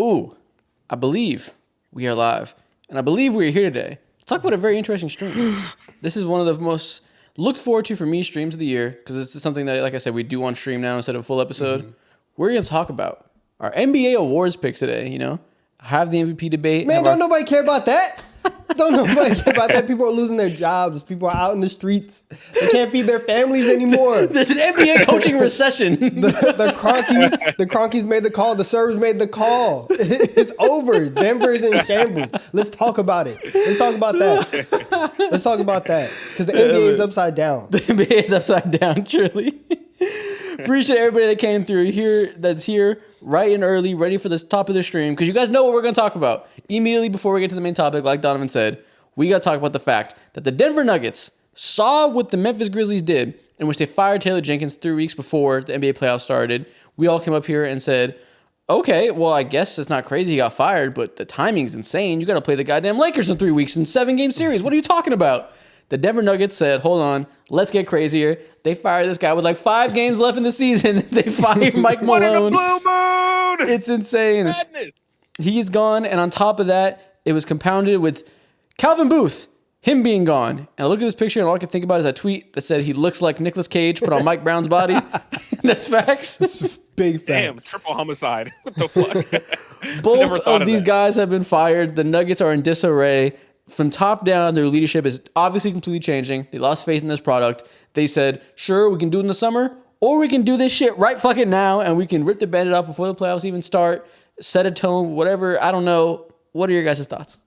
Ooh, I believe we are live. And I believe we're here today to talk about a very interesting stream. This is one of the most looked forward to for me streams of the year because this is something that, like I said, we do on stream now instead of a full episode. Mm-hmm. We're going to talk about our NBA awards picks today, have the MVP debate. Man, don't nobody care about that. Don't nobody care about that. People are losing their jobs. People are out in the streets. They can't feed their families anymore. There's an NBA coaching recession. The Cronkies made the call. The Servers made the call. It's over. Denver's in shambles. Let's talk about it. Let's talk about that. Because the NBA is upside down. The NBA is upside down, truly. Appreciate everybody that came through here, that's here right and early, ready for this top of the stream, because you guys know what we're going to talk about. Immediately before we get to the main topic, like Donovan said, we got to talk about the fact that the Denver Nuggets saw what the Memphis Grizzlies did, in which they fired Taylor Jenkins 3 weeks before the NBA playoffs started. We all came up here and said, okay, well, I guess it's not crazy he got fired, but the timing's insane. You got to play the goddamn Lakers in 3 weeks in 7-game series. What are you talking about? The Denver Nuggets said, hold on, let's get crazier. They fired this guy with like 5 games left in the season. They fired Mike Malone. What in a blue moon? It's insane. Madness. He's gone, and on top of that, it was compounded with Calvin Booth, him being gone. And I look at this picture, and all I can think about is a tweet that said he looks like Nicolas Cage put on Mike Brown's body. That's facts. Big facts. Damn, triple homicide. What the fuck? Both of these guys have been fired. The Nuggets are in disarray. From top down, their leadership is obviously completely changing. They lost faith in this product. They said, sure, we can do it in the summer, or we can do this shit right fucking now, and we can rip the Band-Aid off before the playoffs even start, set a tone, whatever. I don't know. What are your guys' thoughts?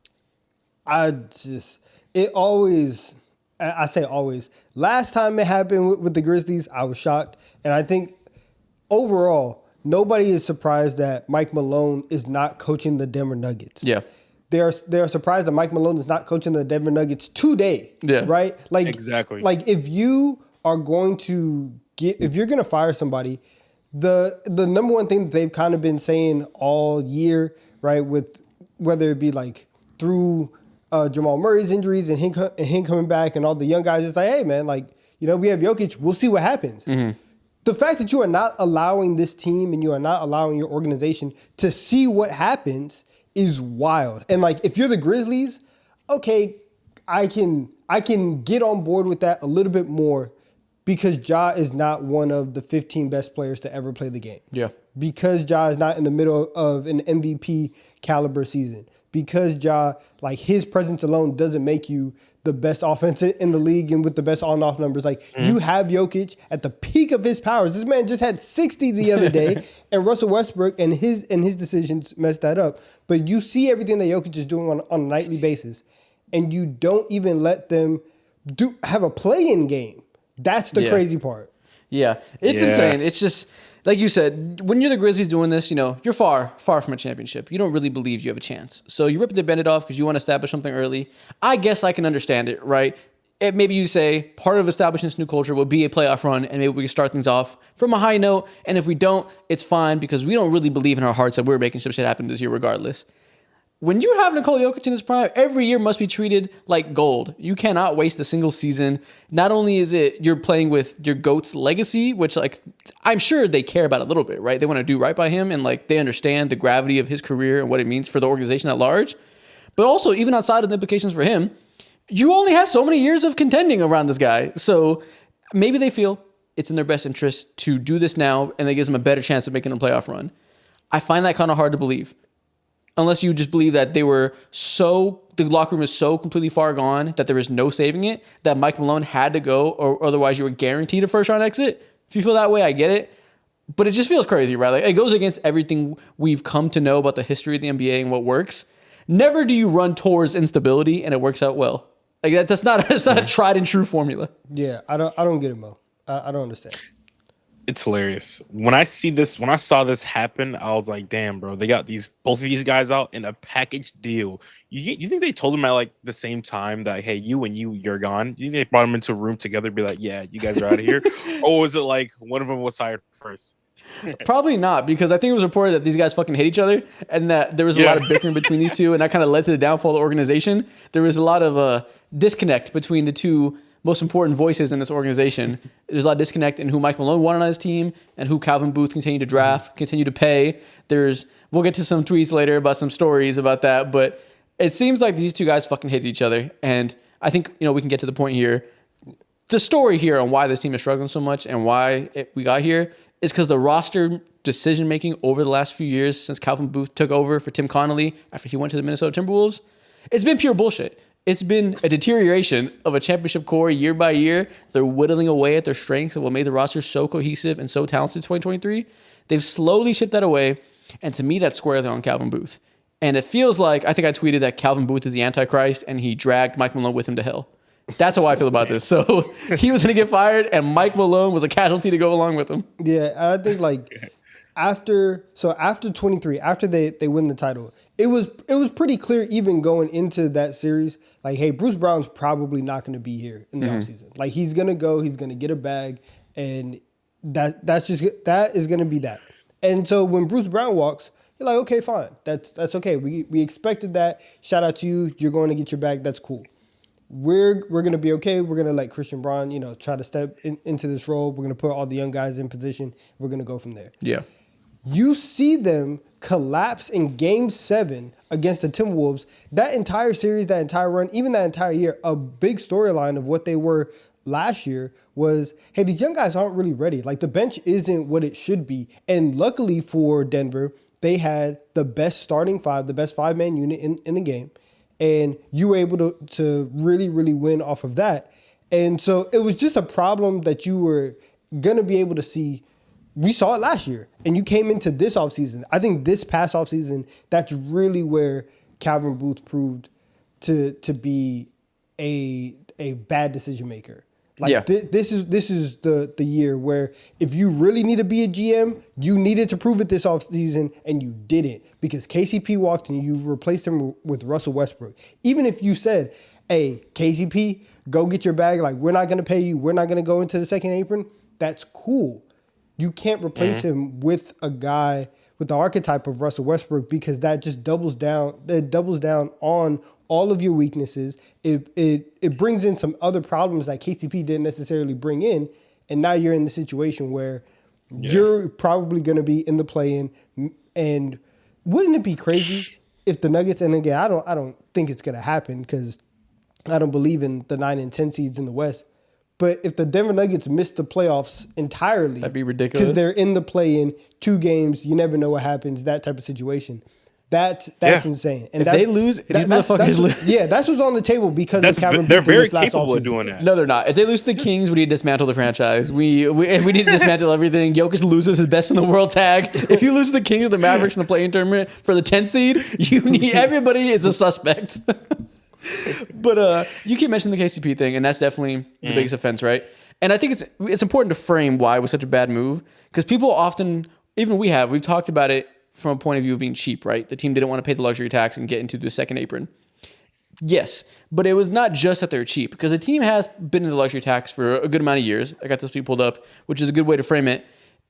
I say always. Last time it happened with the Grizzlies, I was shocked. And I think overall, nobody is surprised that Mike Malone is not coaching the Denver Nuggets. Yeah. They're surprised that Mike Malone is not coaching the Denver Nuggets today. Yeah. Right? Like exactly. Like if you're going to fire somebody, the number one thing that they've kind of been saying all year, right, with whether it be like through Jamal Murray's injuries and him coming back and all the young guys, it's like, hey man, like, we have Jokic, we'll see what happens. Mm-hmm. The fact that you are not allowing this team and you are not allowing your organization to see what happens is wild. And like, if you're the Grizzlies, okay, I can get on board with that a little bit more because Ja is not one of the 15 best players to ever play the game. Yeah. Because Ja is not in the middle of an MVP caliber season. Because Ja, like his presence alone doesn't make you the best offense in the league and with the best on-off numbers. Like you have Jokic at the peak of his powers. This man just had 60 the other day, and Russell Westbrook and his decisions messed that up. But you see everything that Jokic is doing on a nightly basis, and you don't even let them have a play-in game. That's the crazy part. Yeah, it's insane. It's just, like you said, when you're the Grizzlies doing this, you're far from a championship. You don't really believe you have a chance. So you rip the Band-Aid off because you want to establish something early. I guess I can understand it, right? Maybe you say part of establishing this new culture will be a playoff run, and maybe we can start things off from a high note. And if we don't, it's fine because we don't really believe in our hearts that we're making some shit happen this year regardless. When you have Nikola Jokic in his prime, every year must be treated like gold. You cannot waste a single season. Not only is it you're playing with your GOAT's legacy, which like I'm sure they care about a little bit, right? They want to do right by him and like they understand the gravity of his career and what it means for the organization at large. But also, even outside of the implications for him, you only have so many years of contending around this guy. So maybe they feel it's in their best interest to do this now and that gives them a better chance of making a playoff run. I find that kind of hard to believe. Unless you just believe that the locker room is so completely far gone that there is no saving it, that Mike Malone had to go or otherwise you were guaranteed a first round exit. If you feel that way, I get it. But it just feels crazy, right? Like it goes against everything we've come to know about the history of the NBA and what works. Never do you run towards instability and it works out well. Like that's not a tried and true formula. Yeah, I don't get it, Mo. I don't understand. It's hilarious. When I saw this happen, I was like, damn, bro, they got both of these guys out in a package deal. You think they told them at like the same time that, hey, you're gone? You think they brought them into a room together and be like, yeah, you guys are out of here? Or was it like one of them was hired first? Probably not, because I think it was reported that these guys fucking hate each other and that there was a lot of bickering between these two, and that kind of led to the downfall of the organization. There was a lot of disconnect between the two most important voices in this organization. There's a lot of disconnect in who Mike Malone wanted on his team and who Calvin Booth continued to draft, continue to pay. We'll get to some tweets later about some stories about that, but it seems like these two guys fucking hated each other. And I think, we can get to the point here. The story here on why this team is struggling so much and why we got here is because the roster decision-making over the last few years since Calvin Booth took over for Tim Connolly after he went to the Minnesota Timberwolves, it's been pure bullshit. It's been a deterioration of a championship core year by year. They're whittling away at their strengths of what made the roster so cohesive and so talented in 2023. They've slowly chipped that away, and to me, that's squarely on Calvin Booth. And it feels like, I think I tweeted that Calvin Booth is the Antichrist, and he dragged Mike Malone with him to hell. That's how I feel about this. So he was going to get fired, and Mike Malone was a casualty to go along with him. Yeah, I think after 23, after they win the title, it was pretty clear even going into that series, like, hey, Bruce Brown's probably not going to be here in the offseason. Like, he's going to go, he's going to get a bag, and that is going to be that. And so when Bruce Brown walks, you're like, okay, fine. That's okay. We expected that. Shout out to you. You're going to get your bag. That's cool. We're going to be okay. We're going to let Christian Braun, try to step into this role. We're going to put all the young guys in position. We're going to go from there. Yeah. You see them collapse in Game 7 against the Timberwolves. That entire series, that entire run, even that entire year, a big storyline of what they were last year was, hey, these young guys aren't really ready. Like, the bench isn't what it should be. And luckily for Denver, they had the best starting five, the best five-man unit in the game. And you were able to really, really win off of that. And so it was just a problem that you were going to be able to see. We saw it last year, and you came into this offseason. I think this past offseason, that's really where Calvin Booth proved to be a bad decision maker. Like, this is the year where if you really need to be a GM, you needed to prove it this offseason, and you didn't, because KCP walked and you replaced him with Russell Westbrook. Even if you said, hey, KCP, go get your bag, like, we're not going to pay you, we're not going to go into the second apron, that's cool. You can't replace him with a guy with the archetype of Russell Westbrook, because that just doubles down on all of your weaknesses. It brings in some other problems that KCP didn't necessarily bring in, and now you're in the situation where you're probably going to be in the play-in. And wouldn't it be crazy if the Nuggets, and again, I don't think it's going to happen because I don't believe in the 9 and 10 seeds in the West. But if the Denver Nuggets miss the playoffs entirely, that'd be ridiculous. Because they're in the play-in, 2 games, you never know what happens, that type of situation. That's insane. And if they lose, these motherfuckers lose. Yeah, that's what's on the table because of Calvin they're Booth very this last capable offseason. of doing that. No, they're not. If they lose to the Kings, we need to dismantle the franchise. If we need to dismantle everything. Jokic loses his best in the world tag. If you lose to the Kings or the Mavericks in the play-in tournament for the 10th seed, everybody is a suspect. But you keep mentioning the KCP thing, and that's definitely the biggest offense, right? And I think it's important to frame why it was such a bad move, because people often, even we've talked about it from a point of view of being cheap, right? The team didn't want to pay the luxury tax and get into the second apron. Yes, but it was not just that they're cheap, because the team has been in the luxury tax for a good amount of years. I got this tweet pulled up, which is a good way to frame it.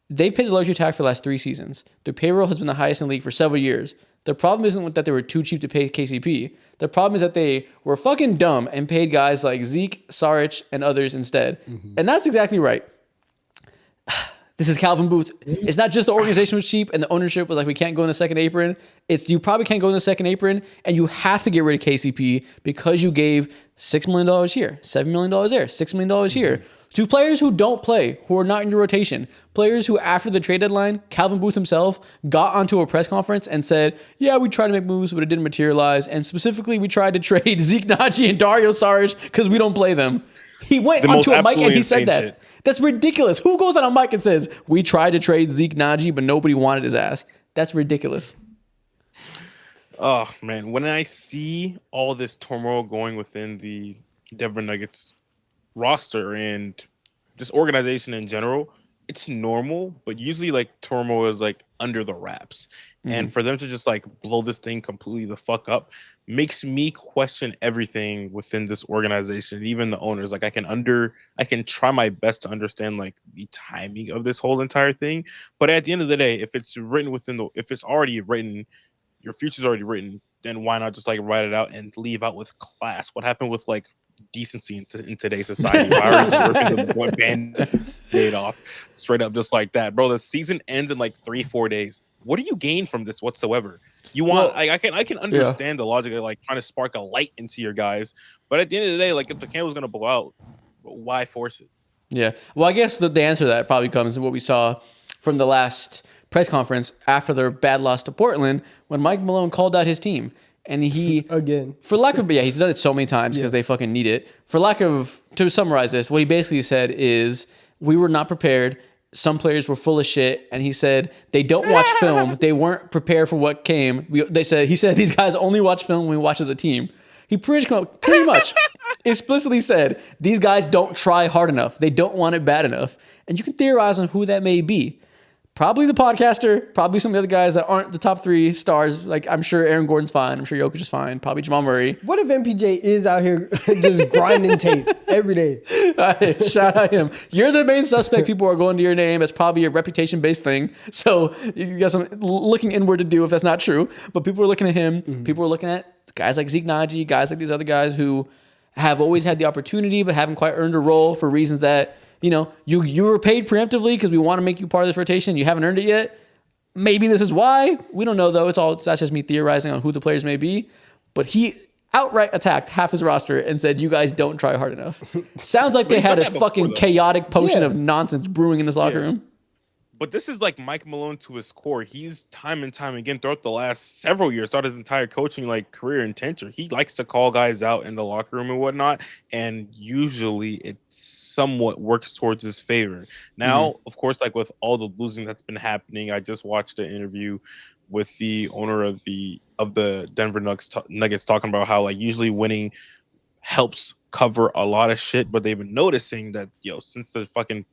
They've paid the luxury tax for the last 3 seasons. Their payroll has been the highest in the league for several years. The problem isn't that they were too cheap to pay KCP. The problem is that they were fucking dumb and paid guys like Zeke, Saric, and others instead. And that's exactly right. This is Calvin Booth. It's not just the organization was cheap and the ownership was like, we can't go in the second apron. It's you probably can't go in the second apron, and you have to get rid of KCP because you gave $6 million here, $7 million there, $6 million here. To players who don't play, who are not in your rotation, players who after the trade deadline, Calvin Booth himself got onto a press conference and said, yeah, we tried to make moves, but it didn't materialize. And specifically, we tried to trade Zeke Naji and Dario Saric because we don't play them. He went onto a mic and he said that. Shit. That's ridiculous. Who goes on a mic and says, we tried to trade Zeke Naji, but nobody wanted his ass? That's ridiculous. Oh, man. When I see all this turmoil going within the Denver Nuggets roster and just organization in general, it's normal, but usually like turmoil is like under the wraps. And for them to just like blow this thing completely the fuck up makes me question everything within this organization, even the owners. Like I can try my best to understand like the timing of this whole entire thing, but at the end of the day, if it's already written, your future's already written, then why not just like write it out and leave out with class? What happened with like decency in today's society. Why are you just ripping the band-aid off straight up just like that, bro? The season ends in like 3-4 days. What do you gain from this whatsoever? You want I can understand the logic of like trying to spark a light into your guys, but at the end of the day, like if the candle's gonna blow out, why force it? Yeah. Well, I guess the answer to that probably comes in what we saw from the last press conference after their bad loss to Portland when Mike Malone called out his team. And he, again, for lack of, he's done it so many times because they fucking need it. For lack of, to summarize this, what he basically said is, we were not prepared. Some players were full of shit. And he said, they don't watch film. They weren't prepared for what came. He said, these guys only watch film when we watch as a team. He pretty much explicitly said, these guys don't try hard enough. They don't want it bad enough. And you can theorize on who that may be. Probably the podcaster, probably some of the other guys that aren't the top 3 stars. Like, I'm sure Aaron Gordon's fine. I'm sure Jokic is fine. Probably Jamal Murray. What if MPJ is out here just grinding tape every day? Shout out him. You're the main suspect. People are going to your name. It's probably a reputation-based thing. So you got some looking inward to do if that's not true. But people are looking at him. Mm-hmm. People are looking at guys like Zeke Naji, guys like these other guys who have always had the opportunity but haven't quite earned a role for reasons that, you were paid preemptively because we want to make you part of this rotation. You haven't earned it yet. Maybe this is why. We don't know, though. That's just me theorizing on who the players may be. But he outright attacked half his roster and said, you guys don't try hard enough. Sounds like they had a fucking chaotic potion of nonsense brewing in this locker room. But this is like Mike Malone to his core. He's time and time again throughout the last several years, throughout his entire coaching career and tenure, he likes to call guys out in the locker room and whatnot, and usually it somewhat works towards his favor. Now, of course, like with all the losing that's been happening, I just watched an interview with the owner of the Denver Nuggets talking about how like usually winning helps cover a lot of shit, but they've been noticing that since the fucking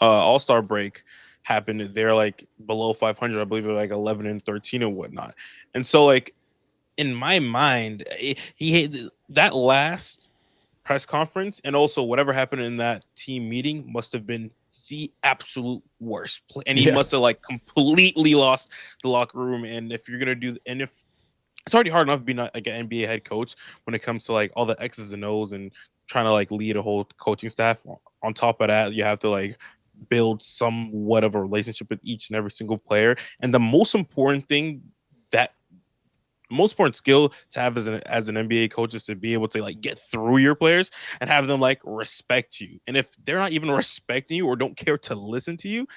All-Star break happened, they're like below 500. I believe they're like 11-13 and whatnot. And so like in my mind, he that last press conference and also whatever happened in that team meeting must have been the absolute worst. And he must have like completely lost the locker room. And if you're gonna if it's already hard enough being like an NBA head coach when it comes to like all the X's and O's and trying to like lead a whole coaching staff. On top of that, you have to like build somewhat of a relationship with each and every single player. And the most important skill to have as an NBA coach is to be able to like get through your players and have them like respect you. And if they're not even respecting you or don't care to listen to you,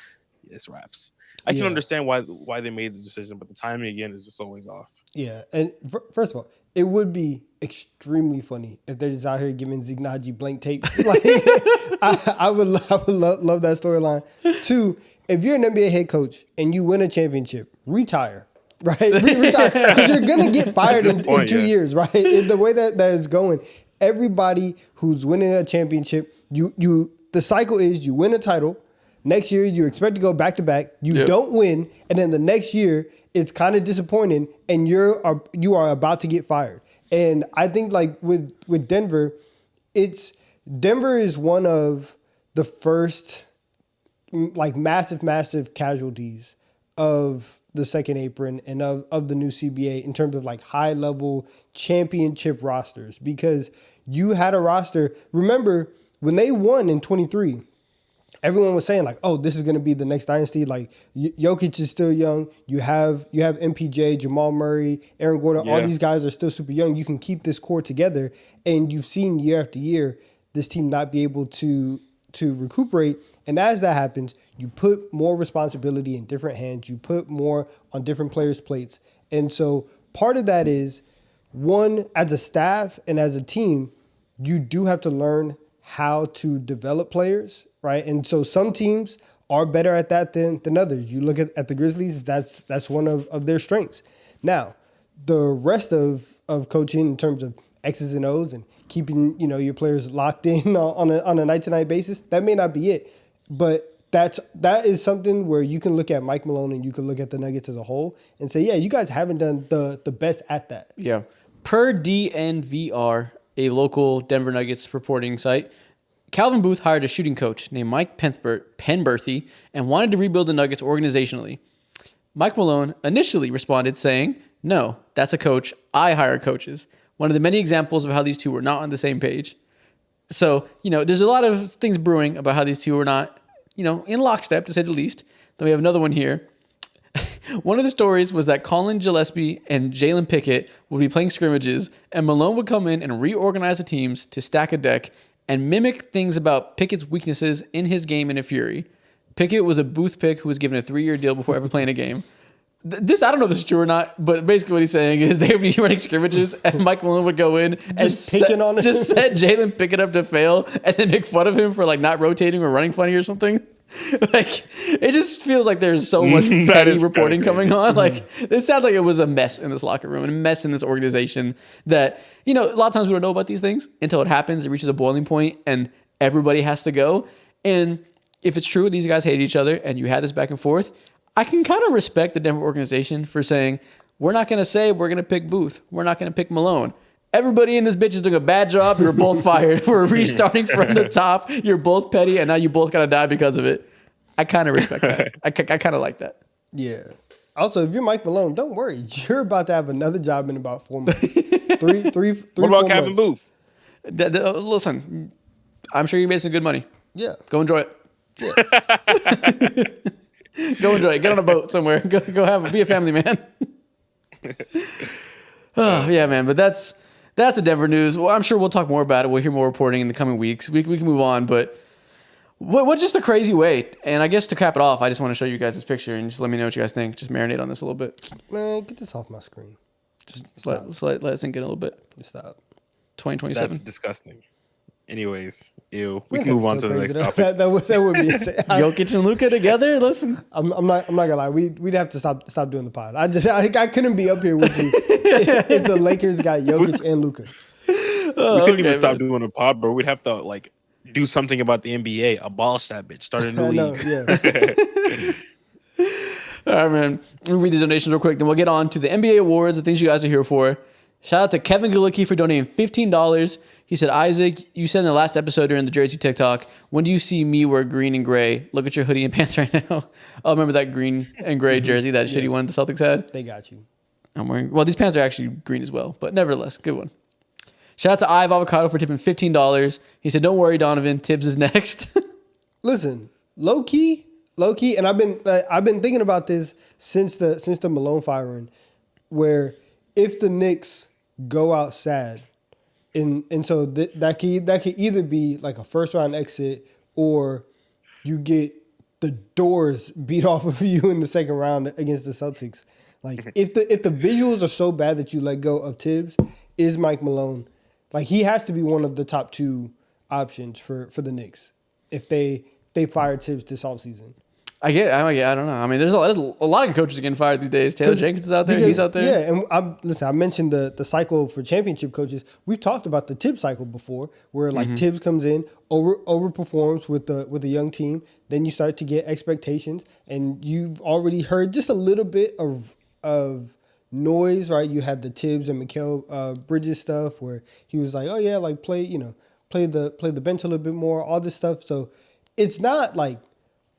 it's raps. I can understand why they made the decision, but the timing again is just always off. Yeah, and first of all, it would be extremely funny if they're just out here giving Zeke Naji blank tape. Like, I would love that storyline. 2, if you're an NBA head coach and you win a championship, retire. Right, retire because you're gonna get fired in 2 years. Right, the way that is going, everybody who's winning a championship, the cycle is you win a title. Next year, you expect to go back to back. You don't win, and then the next year, it's kind of disappointing, and you are about to get fired. And I think like with Denver, Denver is one of the first like massive casualties of the second apron and of the new CBA in terms of like high level championship rosters, because you had a roster. Remember when they won in 23. Everyone was saying like, "Oh, this is going to be the next dynasty." Like Jokic is still young. You have MPJ, Jamal Murray, Aaron Gordon. All these guys are still super young. You can keep this core together, and you've seen year after year this team not be able to recuperate. And as that happens, you put more responsibility in different hands. You put more on different players' plates, and so part of that is one, as a staff and as a team, you do have to learn how to develop players. Right. And so some teams are better at that than others. You look at the Grizzlies, that's one of their strengths. Now, the rest of coaching in terms of X's and O's and keeping, your players locked in on a night-to-night basis, that may not be it. But that is something where you can look at Mike Malone and you can look at the Nuggets as a whole and say, yeah, you guys haven't done the best at that. Yeah. Per DNVR, a local Denver Nuggets reporting site, Calvin Booth hired a shooting coach named Mike Penberthy and wanted to rebuild the Nuggets organizationally. Mike Malone initially responded saying, "No, that's a coach. I hire coaches," One of the many examples of how these two were not on the same page. So, there's a lot of things brewing about how these two were not, in lockstep, to say the least. Then we have another one here. One of the stories was that Colin Gillespie and Jalen Pickett would be playing scrimmages, and Malone would come in and reorganize the teams to stack a deck and mimic things about Pickett's weaknesses in his game in a fury. Pickett was a booth pick who was given a 3-year deal before ever playing a game. This, I don't know if this is true or not, but basically what he's saying is they would be running scrimmages and Mike Malone would go in and set Jalen Pickett up to fail and then make fun of him for like not rotating or running funny or something. Like, it just feels like there's so much petty reporting coming on. Like, it sounds like it was a mess in this locker room and a mess in this organization that, a lot of times we don't know about these things until it happens. It reaches a boiling point and everybody has to go. And if it's true, these guys hate each other and you had this back and forth, I can kind of respect the Denver organization for saying, we're not going to say we're going to pick Booth. We're not going to pick Malone. Everybody in this bitch is doing a bad job. You're both fired. We're restarting from the top. You're both petty, and now you both got to die because of it. I kind of respect that. I kind of like that. Yeah. Also, if you're Mike Malone, don't worry. You're about to have another job in about 4 months. three. What about Captain Booth? Listen, I'm sure you made some good money. Yeah. Go enjoy it. Yeah. Go enjoy it. Get on a boat somewhere. Go be a family man. Oh, yeah, man. But that's the Denver news. Well, I'm sure we'll talk more about it. We'll hear more reporting in the coming weeks. We can move on, but what's just a crazy way? And I guess to cap it off, I just want to show you guys this picture and just let me know what you guys think. Just marinate on this a little bit. Man, get this off my screen. Just let it sink in a little bit. Stop. 2027. That's disgusting. Anyways, ew. We can move on to the next topic. That would be insane. Jokic and Luka together. Listen, I'm not gonna lie. We'd have to stop doing the pod. I couldn't be up here with you if the Lakers got Jokic and Luka. We couldn't even stop doing a pod, bro. We'd have to like do something about the NBA. Abolish that bitch. Start a new league. Yeah. All right, man. Let me read these donations real quick. Then we'll get on to the NBA awards, the things you guys are here for. Shout out to Kevin Galicki for donating $15. He said, Isaac, you said in the last episode during the Jersey TikTok, when do you see me wear green and gray? Look at your hoodie and pants right now. Oh, remember that green and gray jersey, that shitty one the Celtics had? They got you. I'm wearing, well, these pants are actually green as well, but nevertheless, good one. Shout out to Ive Avocado for tipping $15. He said, don't worry, Donovan, Tibbs is next. Listen, low key, and I've been thinking about this since the Malone firing, where if the Knicks go out sad, and so that could either be like a first round exit or you get the doors beat off of you in the second round against the Celtics. Like if the visuals are so bad that you let go of Tibbs, is Mike Malone, like he has to be one of the top 2 options for the Knicks if they fire Tibbs this offseason. I don't know. I mean, there's a lot of coaches getting fired these days. Taylor Jenkins is out there. He's out there. Yeah, and I mentioned the cycle for championship coaches. We've talked about the Tibbs cycle before, where like Tibbs comes in, overperforms with the young team. Then you start to get expectations, and you've already heard just a little bit of noise, right? You had the Tibbs and Mikal Bridges stuff where he was like, oh yeah, like play the bench a little bit more, all this stuff. So it's not like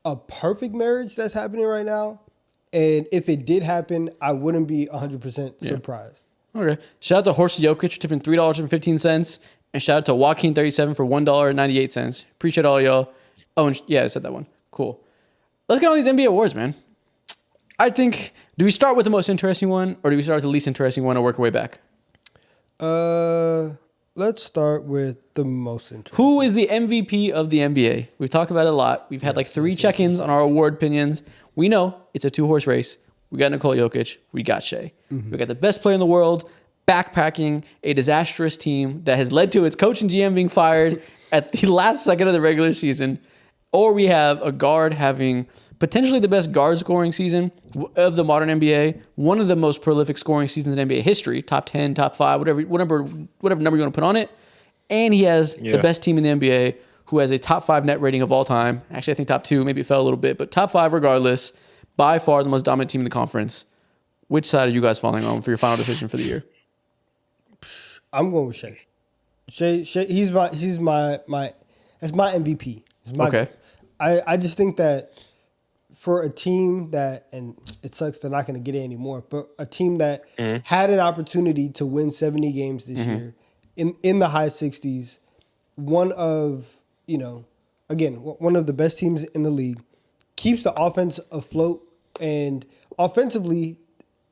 a perfect marriage that's happening right now. And if it did happen, I wouldn't be 100% surprised. Okay. Shout out to Horst Jokic for tipping $3.15. And shout out to Joaquin37 for $1.98. Appreciate all y'all. Oh, and I said that one. Cool. Let's get on these NBA awards, man. I think, do we start with the most interesting one or do we start with the least interesting one and work our way back? Let's start with the most interesting. Who is the MVP of the NBA? We've talked about it a lot. We've had like 3 check-ins on our award opinions. We know it's a 2-horse race. We got Nikola Jokic. We got Shea. We got the best player in the world backpacking a disastrous team that has led to its coach and GM being fired at the last second of the regular season. Or we have a guard having potentially the best guard scoring season of the modern NBA, one of the most prolific scoring seasons in NBA history, top 10, top 5, whatever number you want to put on it. And he has the best team in the NBA who has a top 5 net rating of all time. Actually, I think top 2, maybe it fell a little bit, but top 5 regardless. By far the most dominant team in the conference. Which side are you guys falling on for your final decision for the year? I'm going with Shea. Shea, he's my that's my MVP. Okay. I just think that for a team that, and it sucks they're not going to get it anymore, but a team that had an opportunity to win 70 games this year in the high 60s, one of, again, one of the best teams in the league, keeps the offense afloat, and offensively,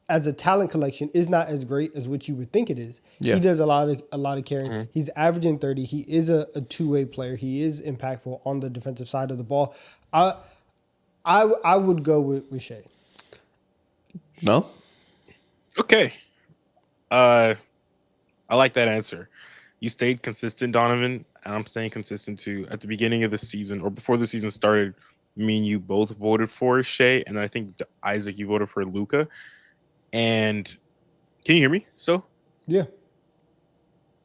as a talent collection, is not as great as what you would think it is. Yeah. He does a lot of carrying. He's averaging 30. He is a two-way player. He is impactful on the defensive side of the ball. I would go with Shea. No? Okay. I like that answer. You stayed consistent, Donovan, and I'm staying consistent too. At the beginning of the season, or before the season started, me and you both voted for Shea, and I think Isaac, you voted for Luka. And can you hear me still? Yeah.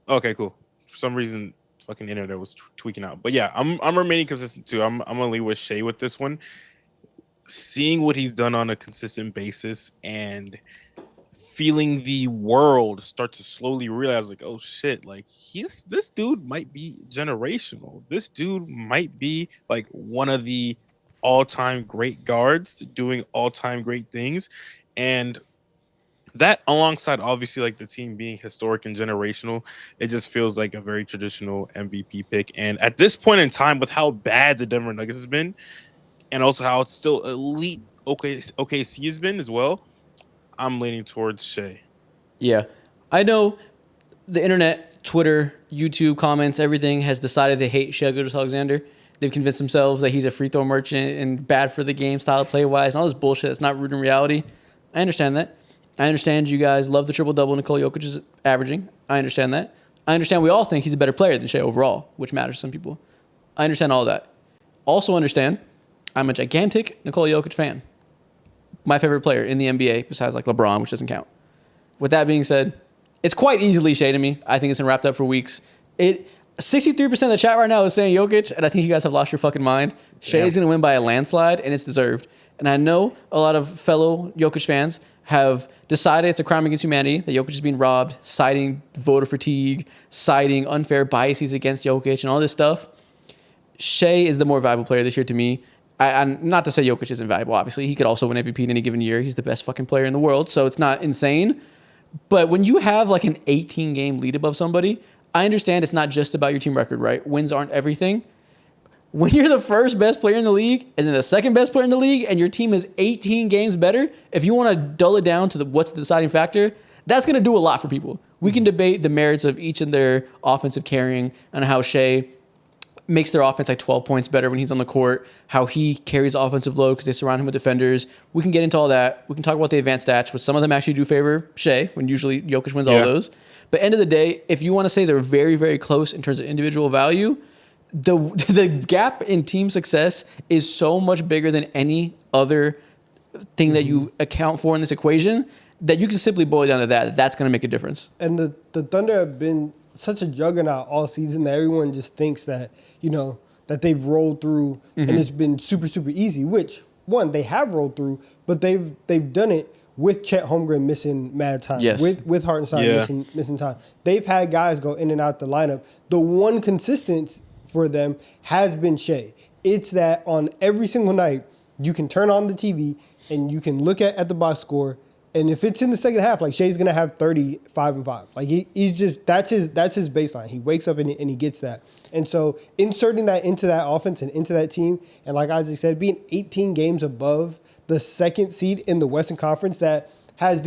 Okay, cool. For some reason, fucking internet was tweaking out. But yeah, I'm remaining consistent too. I'm gonna leave with Shea with this one. Seeing what he's done on a consistent basis and feeling the world start to slowly realize, like, oh shit, like this dude might be generational. This dude might be like one of the all-time great guards doing all-time great things. And that, alongside obviously like the team being historic and generational, it just feels like a very traditional MVP pick. And at this point in time, with how bad the Denver Nuggets has been, and also how it's still elite OKC has been as well, I'm leaning towards Shea. Yeah. I know the internet, Twitter, YouTube comments, everything has decided they hate Shai Gilgeous-Alexander. They've convinced themselves that he's a free throw merchant and bad for the game style play-wise and all this bullshit that's not rooted in reality. I understand that. I understand you guys love the triple-double Nikola Jokic is averaging. I understand that. I understand we all think he's a better player than Shai overall, which matters to some people. I understand all that. Also understand I'm a gigantic Nikola Jokic fan. My favorite player in the NBA, besides like LeBron, which doesn't count. With that being said, it's quite easily Shai to me. I think it's been wrapped up for weeks. 63% of the chat right now is saying Jokic, and I think you guys have lost your fucking mind. Shai is going to win by a landslide, and it's deserved. And I know a lot of fellow Jokic fans have decided it's a crime against humanity that Jokic is being robbed, citing voter fatigue, citing unfair biases against Jokic, and all this stuff. Shai is the more valuable player this year to me. I'm not to say Jokic isn't valuable. Obviously, he could also win MVP in any given year. He's the best fucking player in the world, so it's not insane. But when you have like an 18-game lead above somebody, I understand it's not just about your team record, right? Wins aren't everything. When you're the first best player in the league and then the second best player in the league and your team is 18 games better, if you want to dull it down to what's the deciding factor, that's going to do a lot for people. We can debate the merits of each of their offensive carrying and how Shai makes their offense like 12 points better when he's on the court, how he carries offensive load because they surround him with defenders. We can get into all that. We can talk about the advanced stats, which some of them actually do favor Shai, when usually Jokic wins all those. But end of the day, if you want to say they're very, very close in terms of individual value, the gap in team success is so much bigger than any other thing that you account for in this equation that you can simply boil it down to that. That's going to make a difference. And the Thunder have been such a juggernaut all season that everyone just thinks that, that they've rolled through and it's been super, super easy, which, one, they have rolled through, but they've done it with Chet Holmgren missing mad time, with Hartenstein missing time. They've had guys go in and out the lineup. The one consistent for them has been Shai. It's that on every single night, you can turn on the TV and you can look at the box score, and if it's in the second half, like Shai's gonna have 35 and 5. Like he's just that's his baseline. He wakes up and he gets that. And so inserting that into that offense and into that team, and like Isaac said, being 18 games above the second seed in the Western Conference that has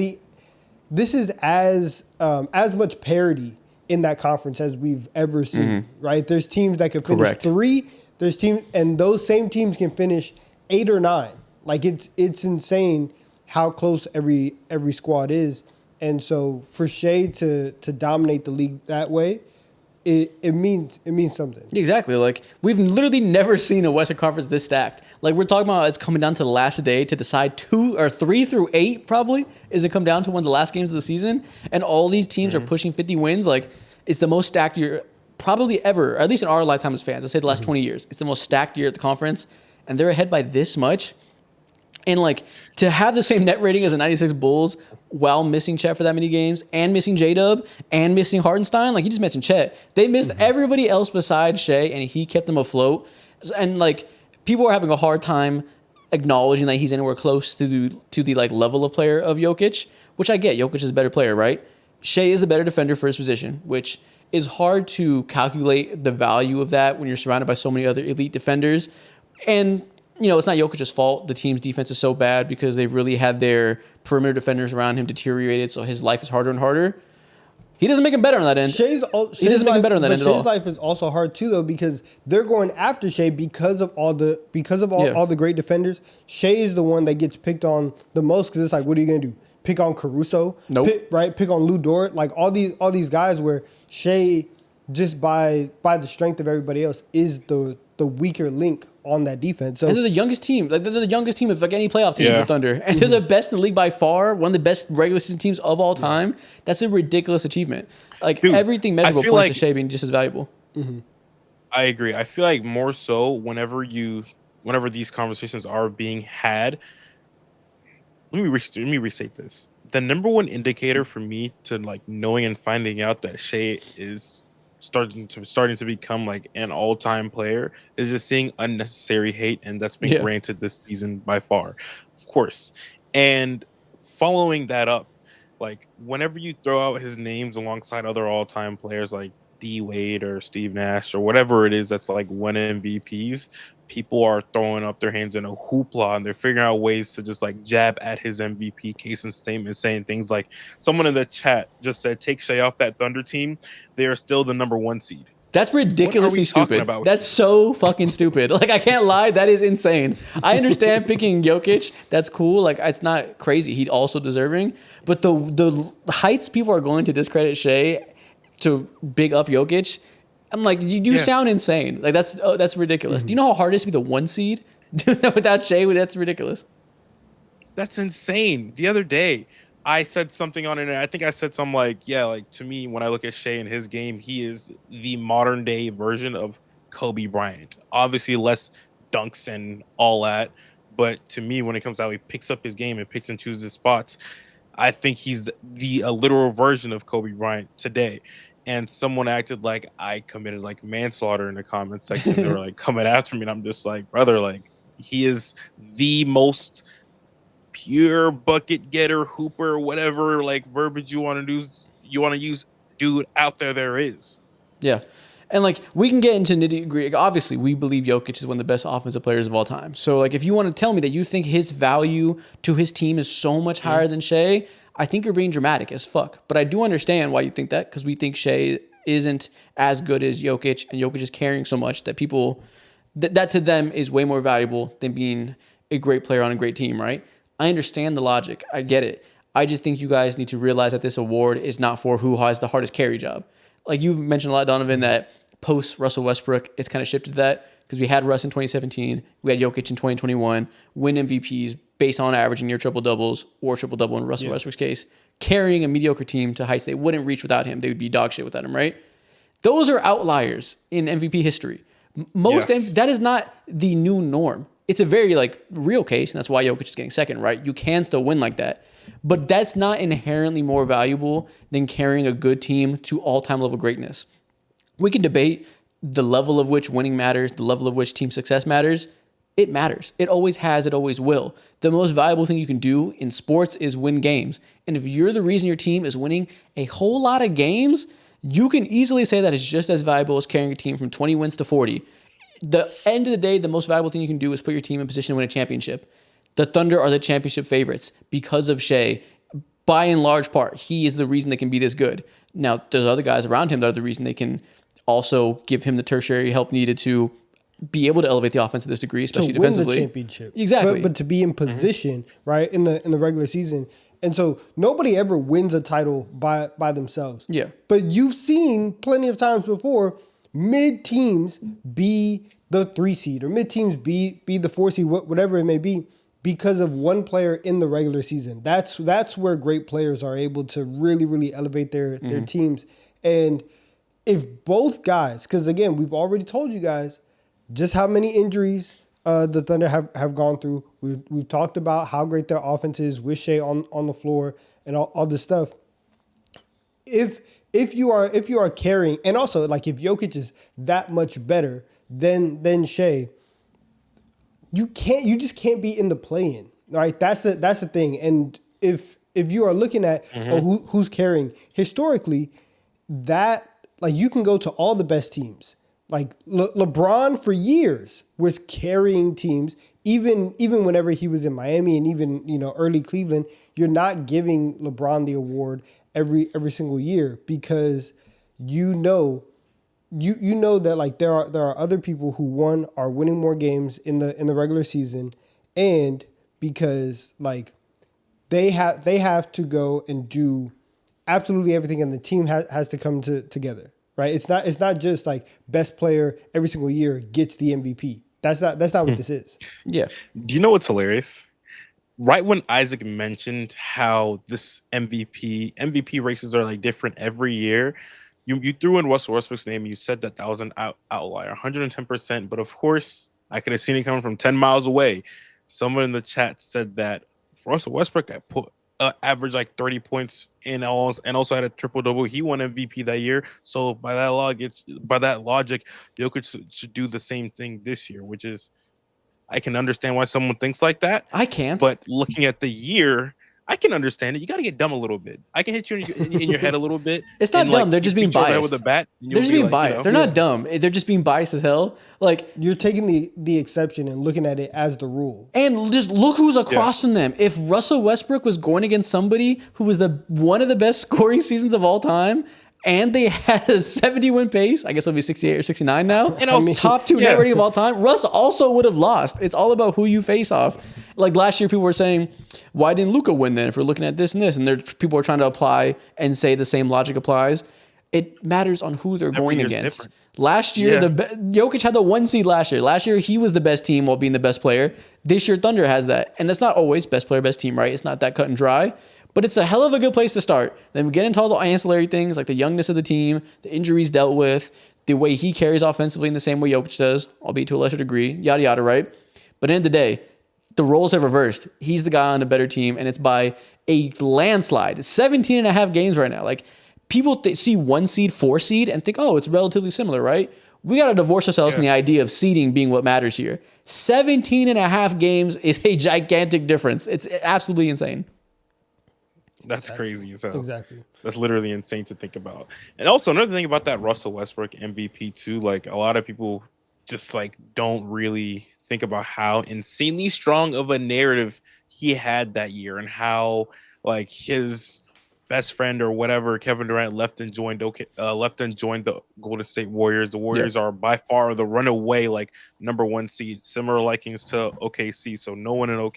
this is as much parity in that conference as we've ever seen, right? There's teams that can finish 3. There's teams, and those same teams can finish 8 or 9. Like it's insane how close every squad is. And so for Shai to dominate the league that way, it means something. Exactly. Like we've literally never seen a Western Conference this stacked. Like we're talking about, it's coming down to the last day to decide 2 or 3 through 8 probably is it come down to one of the last games of the season, and all these teams are pushing 50 wins. Like it's the most stacked year probably ever, or at least in our lifetime as fans. I say the last 20 years. It's the most stacked year at the conference, and they're ahead by this much. And like to have the same net rating as the 96 Bulls while missing Chet for that many games and missing J-Dub and missing Hardenstein, like you just mentioned Chet. They missed everybody else besides Shai, and he kept them afloat. And like people are having a hard time acknowledging that he's anywhere close to the like level of player of Jokic, which I get. Jokic is a better player, right? Shea is a better defender for his position, which is hard to calculate the value of that when you're surrounded by so many other elite defenders. And, it's not Jokic's fault. The team's defense is so bad because they've really had their perimeter defenders around him deteriorated, so his life is harder and harder. He doesn't make him better on that end. Shay's doesn't make him better on that end at all. Shay's life is also hard too, though, because they're going after Shea because of all the great defenders. Shea is the one that gets picked on the most because it's like, what are you gonna do? Pick on Caruso? Nope. Pick on Lou Dort? Like all these guys where Shea, just by the strength of everybody else, is the weaker link on that defense. So and they're the youngest team. Like they're the youngest team of like any playoff team in the Thunder. And they're the best in the league by far, one of the best regular season teams of all time. That's a ridiculous achievement. Like Dude, everything measurable points to Shea being just as valuable. Mm-hmm. I agree. I feel like more so whenever these conversations are being had, let me restate this. The number one indicator for me to like knowing and finding out that Shea is starting to become like an all-time player is just seeing unnecessary hate, and that's been granted this season by far, of course. And following that up, like whenever you throw out his names alongside other all-time players like D Wade or Steve Nash or whatever it is that's like won MVPs, people are throwing up their hands in a hoopla and they're figuring out ways to just like jab at his MVP case and statement, saying things like, someone in the chat just said, take Shea off that Thunder team. They are still the number 1 seed. That's ridiculously stupid. That's so fucking stupid. Like, I can't lie. That is insane. I understand picking Jokic. That's cool. Like, it's not crazy. He's also deserving. But the heights people are going to discredit Shea to big up Jokic, I'm like, you sound insane. Like, that's ridiculous. Mm-hmm. Do you know how hard it is to be the 1 seed? Without Shea, that's ridiculous. That's insane. The other day, I said something on it, and I think I said something like, to me, when I look at Shea in his game, he is the modern day version of Kobe Bryant. Obviously, less dunks and all that, but to me, when it comes out, he picks up his game and picks and chooses his spots. I think he's a literal version of Kobe Bryant today. And someone acted like I committed like manslaughter in the comment section. They were like coming after me, and I'm just like, brother, like he is the most pure bucket getter, hooper, whatever like verbiage you want to use, dude out there is. Yeah. And like we can get into nitty-gritty. Like, obviously, we believe Jokic is one of the best offensive players of all time. So like if you want to tell me that you think his value to his team is so much higher than Shea, I think you're being dramatic as fuck. But I do understand why you think that, because we think Shea isn't as good as Jokic, and Jokic is carrying so much that people that to them is way more valuable than being a great player on a great team, right? I understand the logic. I get it. I just think you guys need to realize that this award is not for who has the hardest carry job. Like you've mentioned a lot, Donovan, that post Russell Westbrook, it's kind of shifted to that, because we had Russ in 2017, we had Jokic in 2021, win MVPs based on averaging near triple-doubles or triple-double in Russell Westbrook's case, carrying a mediocre team to heights they wouldn't reach without him. They would be dog shit without him, right? Those are outliers in MVP history. That is not the new norm. It's a very like real case, and that's why Jokic is getting second, right? You can still win like that. But that's not inherently more valuable than carrying a good team to all-time level greatness. We can debate the level of which winning matters, the level of which team success matters. It matters. It always has. It always will. The most valuable thing you can do in sports is win games. And if you're the reason your team is winning a whole lot of games, you can easily say that it's just as valuable as carrying a team from 20 wins to 40. The end of the day, the most valuable thing you can do is put your team in position to win a championship. The Thunder are the championship favorites because of Shea. By and large part, he is the reason they can be this good. Now, there's other guys around him that are the reason they can also give him the tertiary help needed to be able to elevate the offense to this degree, especially to defensively. Win the championship. Exactly. But to be in position, right, in the regular season. And so nobody ever wins a title by themselves. Yeah. But you've seen plenty of times before mid teams be the 3 seed or mid teams be the 4 seed, whatever it may be, because of one player in the regular season. That's where great players are able to really, really elevate their teams. And if both guys, because again, we've already told you guys just how many injuries the Thunder have gone through. We've talked about how great their offense is with Shea on the floor and all this stuff. If you are carrying, and also like if Jokic is that much better than Shea, you just can't be in the play-in. Right? That's the thing. And if you are looking at who's carrying historically, that like you can go to all the best teams. Like LeBron for years was carrying teams, even whenever he was in Miami and even early Cleveland. You're not giving LeBron the award every single year because you know that like there are other people who are winning more games in the regular season, and because like they have to go and do absolutely everything, and the team has to come together. Right? It's not just like best player every single year gets the MVP. That's not what this is. Yeah. Do you know what's hilarious? Right when Isaac mentioned how this MVP races are like different every year, you threw in Russell Westbrook's name. You said that was an outlier, 110%. But of course, I could have seen it coming from 10 miles away. Someone in the chat said that Russell Westbrook averaged like 30 points and also had a triple-double. He won MVP that year. So by that logic, Jokic should do the same thing this year, which is, I can understand why someone thinks like that. I can't. But looking at the year, I can understand it. You got to get dumb a little bit. I can hit you in your head a little bit. It's not dumb. Like, they're just being biased. With a bat, they're just being biased. They're not dumb. They're just being biased as hell. Like, you're taking the exception and looking at it as the rule. And just look who's across from them. If Russell Westbrook was going against somebody who was one of the best scoring seasons of all time, and they had a 70-win pace, I guess it'll be 68 or 69 now, and top 2 net rating of all time, Russ also would have lost. It's all about who you face off. Like last year, people were saying, why didn't Luka win then if we're looking at this and this? And people are trying to apply and say the same logic applies. It matters on who they're going against. Different. Last year, Jokic had the 1 seed last year. Last year, he was the best team while being the best player. This year, Thunder has that. And that's not always best player, best team, right? It's not that cut and dry. But it's a hell of a good place to start. Then we get into all the ancillary things like the youngness of the team, the injuries dealt with, the way he carries offensively in the same way Jokic does, albeit to a lesser degree, yada, yada, right? But at the end of the day, the roles have reversed. He's the guy on a better team, and it's by a landslide. It's 17 and a half games right now. Like, people see 1 seed, 4 seed, and think, oh, it's relatively similar, right? We got to divorce ourselves from the idea of seeding being what matters here. 17 and a half games is a gigantic difference. It's absolutely insane. That's crazy. So exactly. That's literally insane to think about. And also another thing about that Russell Westbrook MVP too, like a lot of people just like don't really think about how insanely strong of a narrative he had that year and how like his best friend or whatever, Kevin Durant, left and joined the Golden State Warriors. The Warriors are by far the runaway like number 1 seed, similar likings to OKC. So no one in the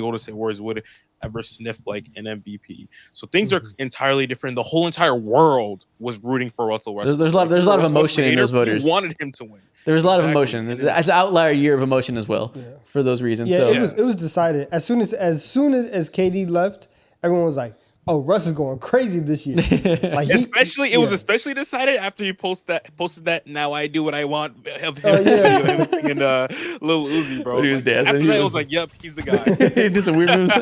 Golden State Warriors would ever sniff like an MVP. So things are entirely different. The whole entire world was rooting for Russell Westbrook. There's a lot of emotion in those voters. Wanted him to win. There was a lot of emotion. It's an outlier year of emotion as well for those reasons. Yeah, so it was decided as soon as KD left, everyone was like, oh, Russ is going crazy this year. Like it was especially decided after he posted that "Now I do what I want" of him and Lil Uzi, bro. He was dancing. After that, it was like, "Yep, he's the guy." He did some weird moves.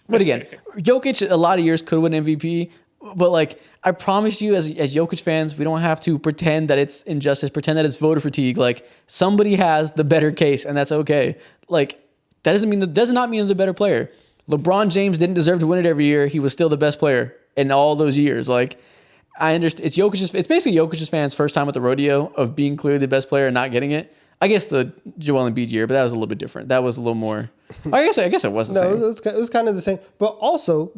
But again, Jokic a lot of years could win MVP, but like I promise you, as Jokic fans, we don't have to pretend that it's injustice, pretend that it's voter fatigue. Like somebody has the better case, and that's okay. Like. That does not mean they're the better player. LeBron James didn't deserve to win it every year. He was still the best player in all those years. Like, I understand. It's basically Jokic's fans' first time at the rodeo of being clearly the best player and not getting it. I guess the Joel Embiid year, but that was a little bit different. That was a little more. I guess it was the same. It was kind of the same. But also,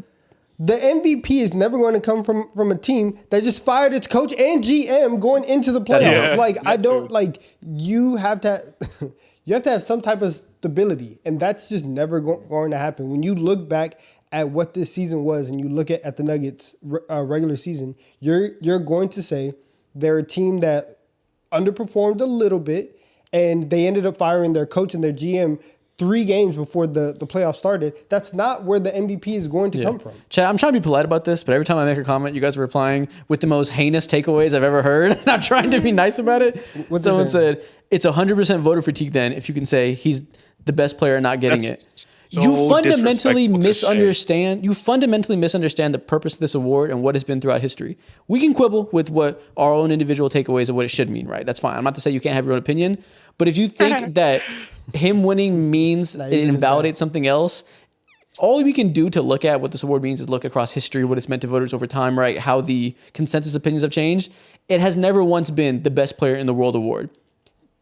the MVP is never going to come from a team that just fired its coach and GM going into the playoffs. You have to. You have to have some type of stability, and that's just never going to happen. When you look back at what this season was and you look at the Nuggets regular season, you're going to say they're a team that underperformed a little bit, and they ended up firing their coach and their GM 3 games before the playoffs started. That's not where the MVP is going to come from. Chad, I'm trying to be polite about this, but every time I make a comment, you guys are replying with the most heinous takeaways I've ever heard. And I'm trying to be nice about it. Someone said, it's 100% voter fatigue then if you can say he's the best player and not getting it. So you fundamentally disrespectful misunderstand the purpose of this award and what it's been throughout history. We can quibble with what our own individual takeaways of what it should mean, right? That's fine. I'm not to say you can't have your own opinion, but if you think that him winning means it invalidates something else, all we can do to look at what this award means is look across history, what it's meant to voters over time, right? How the consensus opinions have changed. It has never once been the best player in the world award.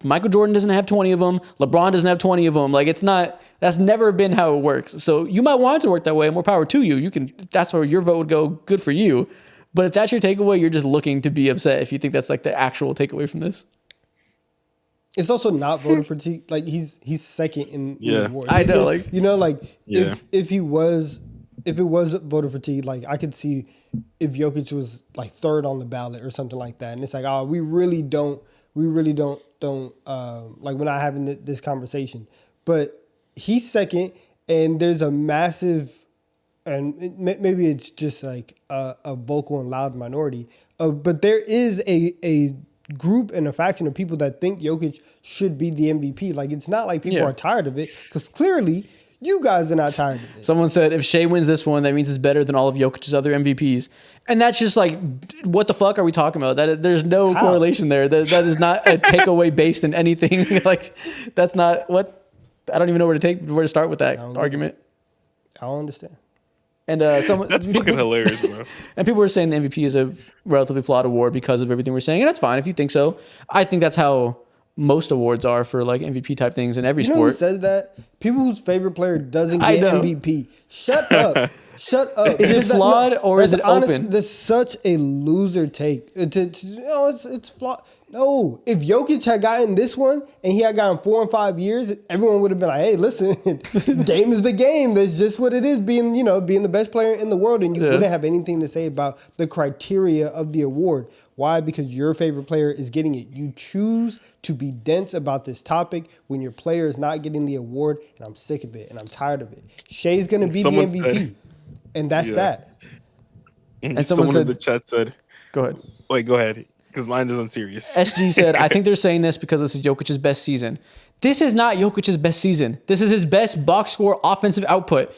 Michael Jordan doesn't have 20 of them. LeBron doesn't have 20 of them. Like, it's not, that's never been how it works. So you might want it to work that way. More power to you. You can, that's where your vote would go. Good for you. But if that's your takeaway, you're just looking to be upset if you think that's like the actual takeaway from this. It's also not voter fatigue. Like he's second in the award. I know, like if it was voter fatigue, like I could see if Jokic was like third on the ballot or something like that, and it's like, oh, we really don't like we're not having this conversation. But he's second, and there's a massive, and maybe it's just like a vocal and loud minority, but there is a group and a faction of people that think Jokic should be the MVP. Like, it's not like people are tired of it, because clearly you guys are not tired of it. Someone said if Shea wins this one, that means it's better than all of Jokic's other MVPs. And that's just like, what the fuck are we talking about? That there's no correlation there. That is not a takeaway based in anything. Like, that's not what, I don't even know where to start with that argument. I don't understand. And that's fucking hilarious, bro. And people were saying the MVP is a relatively flawed award because of everything we're saying, and that's fine if you think so. I think that's how most awards are for like MVP type things in every sport. You know who says that? People whose favorite player doesn't get MVP. Shut up. Shut up. Is it flawed or is it open? That's such a loser take. It's flawed. No, if Jokic had gotten this one and he had gotten 4 and 5 years, everyone would have been like, "Hey, listen, game is the game. That's just what it is. Being the best player in the world," and you wouldn't have anything to say about the criteria of the award. Why? Because your favorite player is getting it. You choose to be dense about this topic when your player is not getting the award, and I'm sick of it and I'm tired of it. Shea's gonna be the MVP, and that's that. And someone in the chat said, "Go ahead." Wait, go ahead. Because mine isn't serious. SG said, I think they're saying this because this is Jokic's best season. This is not Jokic's best season. This is his best box score offensive output.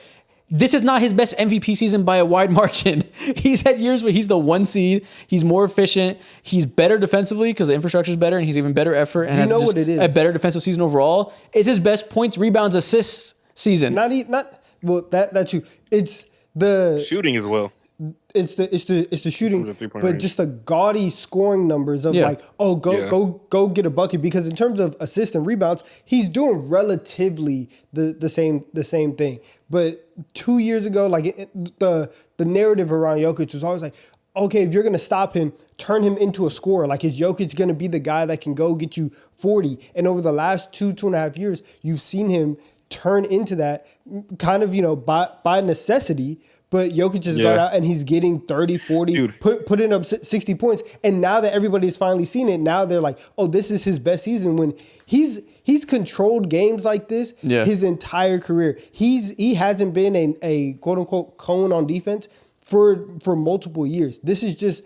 This is not his best MVP season by a wide margin. He's had years where he's the 1 seed. He's more efficient. He's better defensively because the infrastructure is better, and he's even better effort and has what it is. A better defensive season overall. It's his best points, rebounds, assists season. That's you. It's the shooting as well. It's the shooting, but just the gaudy scoring numbers of go get a bucket, because in terms of assists and rebounds, he's doing relatively the same thing. But 2 years ago, like the narrative around Jokic was always like, okay, if you're gonna stop him, turn him into a scorer. Like, is Jokic gonna be the guy that can go get you 40? And over the last 2.5 years, you've seen him turn into that kind of by necessity. But Jokic has gone out and he's getting 30, 40, putting up 60 points. And now that everybody's finally seen it, now they're like, oh, this is his best season, when he's controlled games like this his entire career. He hasn't been a quote unquote cone on defense for multiple years. This is just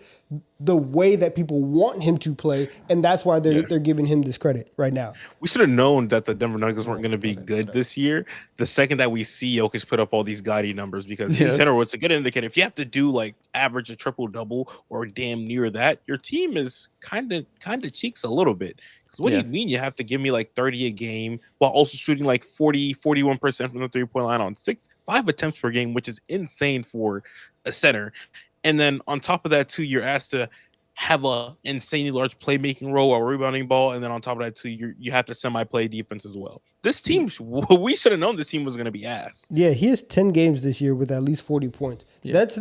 the way that people want him to play, and that's why they're giving him this credit right now. We should have known that the Denver Nuggets weren't going to be good this year the second that we see Jokic put up all these gaudy numbers, because in general, it's a good indicator. If you have to do like average a triple-double or damn near that, your team is kind of cheeks a little bit. Because what do you mean you have to give me like 30 a game while also shooting like 41% from the three-point line on 5 attempts per game, which is insane for a center. And then on top of that, too, you're asked to have a insanely large playmaking role or rebounding ball. And then on top of that, too, you have to semi-play defense as well. This team, we should have known this team was going to be ass. Yeah, he has 10 games this year with at least 40 points. Yeah. That's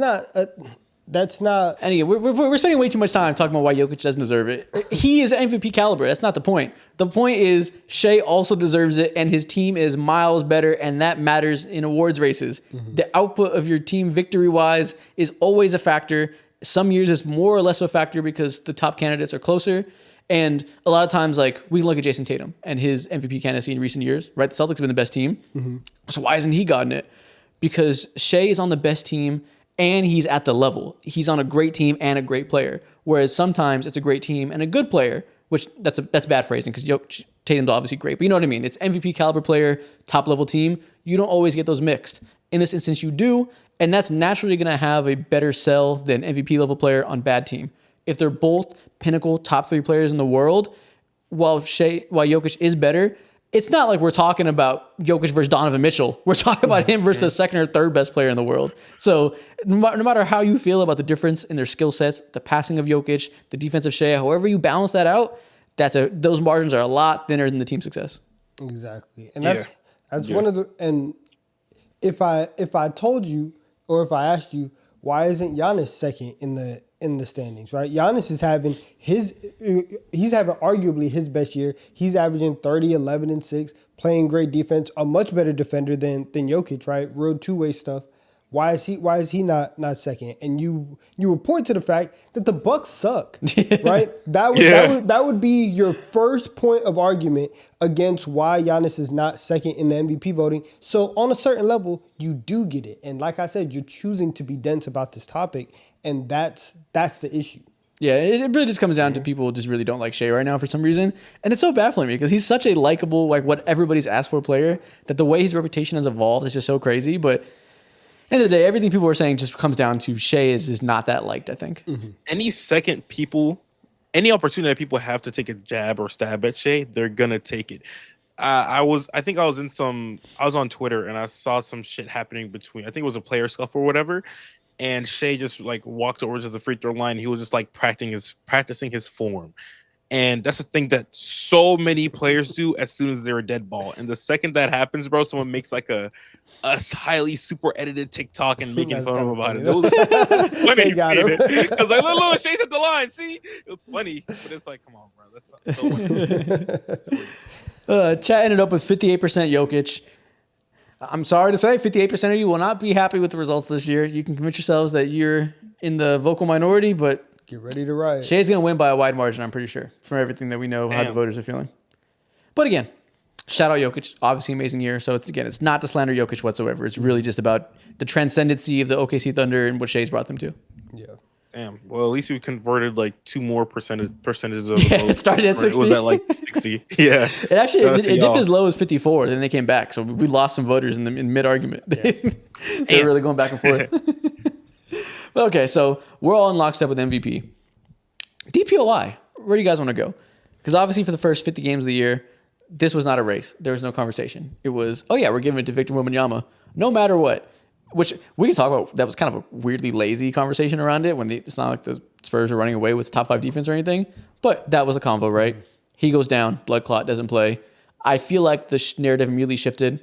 not... And again, we're spending way too much time talking about why Jokic doesn't deserve it. He is MVP caliber. That's not the point. The point is Shea also deserves it, and his team is miles better, and that matters in awards races. Mm-hmm. The output of your team victory-wise is always a factor. Some years it's more or less of a factor because the top candidates are closer. And a lot of times, like, we can look at Jason Tatum and his MVP candidacy in recent years, right? The Celtics have been the best team. Mm-hmm. So why hasn't he gotten it? Because Shea is on the best team, and he's at the level. He's on a great team and a great player. Whereas sometimes it's a great team and a good player, which that's bad phrasing, because Tatum's obviously great, but you know what I mean? It's MVP caliber player, top level team. You don't always get those mixed. In this instance, you do, and that's naturally going to have a better sell than MVP level player on bad team. If they're both pinnacle top 3 players in the world, while Jokic is better, it's not like we're talking about Jokic versus Donovan Mitchell. We're talking about him versus the second or third best player in the world. So no matter how you feel about the difference in their skill sets, the passing of Jokic, the defense of Shea, however you balance that out, those margins are a lot thinner than the team success. Exactly, and that's one of the. And if I told you, or if I asked you, why isn't Giannis second in the standings, right? Giannis is having he's having arguably his best year. He's averaging 30, 11, and 6, playing great defense, a much better defender than Jokic, right? Real two-way stuff. Why is he not second? And you would point to the fact that the Bucks suck, right? That would be your first point of argument against why Giannis is not second in the MVP voting. So on a certain level, you do get it. And like I said, you're choosing to be dense about this topic, and that's the issue. Yeah, it really just comes down to people just really don't like Shea right now for some reason. And it's so baffling me because he's such a likable, like what everybody's asked for player, that the way his reputation has evolved is just so crazy. But end of the day, everything people are saying just comes down to Shea is not that liked, I think. Mm-hmm. Any opportunity that people have to take a jab or stab at Shea, they're gonna take it. I was on Twitter and I saw some shit happening between, I think it was a player scuffle or whatever, and Shea just like walked over to the free throw line. He was just like practicing his form. And that's the thing that so many players do as soon as they're a dead ball. And the second that happens, bro, someone makes like a highly super edited TikTok and making fun of him about it. It was funny seeing it. Because like, look, Shay's at the line. See? It was funny. But it's like, come on, bro. That's not so funny. Chat ended up with 58% Jokic. I'm sorry to say, 58% of you will not be happy with the results this year. You can convince yourselves that you're in the vocal minority, but get ready to riot. Shea's going to win by a wide margin, I'm pretty sure, from everything that we know how the voters are feeling. But again, shout out Jokic. Obviously, amazing year. So it's not to slander Jokic whatsoever. It's really just about the transcendency of the OKC Thunder and what Shea's brought them to. Yeah. Damn. Well, at least we converted like 2 more percentages of the vote. It started at 60. It was at like 60. Yeah. It dipped as low as 54. Then they came back. So we lost some voters in mid-argument. Yeah. They were really going back and forth. But okay, so we're all in lockstep with MVP. DPOI, where do you guys want to go? Because obviously for the first 50 games of the year, this was not a race. There was no conversation. It was, oh yeah, we're giving it to Victor Wembanyama, no matter what. Which we can talk about. That was kind of a weirdly lazy conversation around it when it's not like the Spurs are running away with top 5 defense or anything. But that was a convo, right? He goes down, blood clot, doesn't play. I feel like the narrative immediately shifted.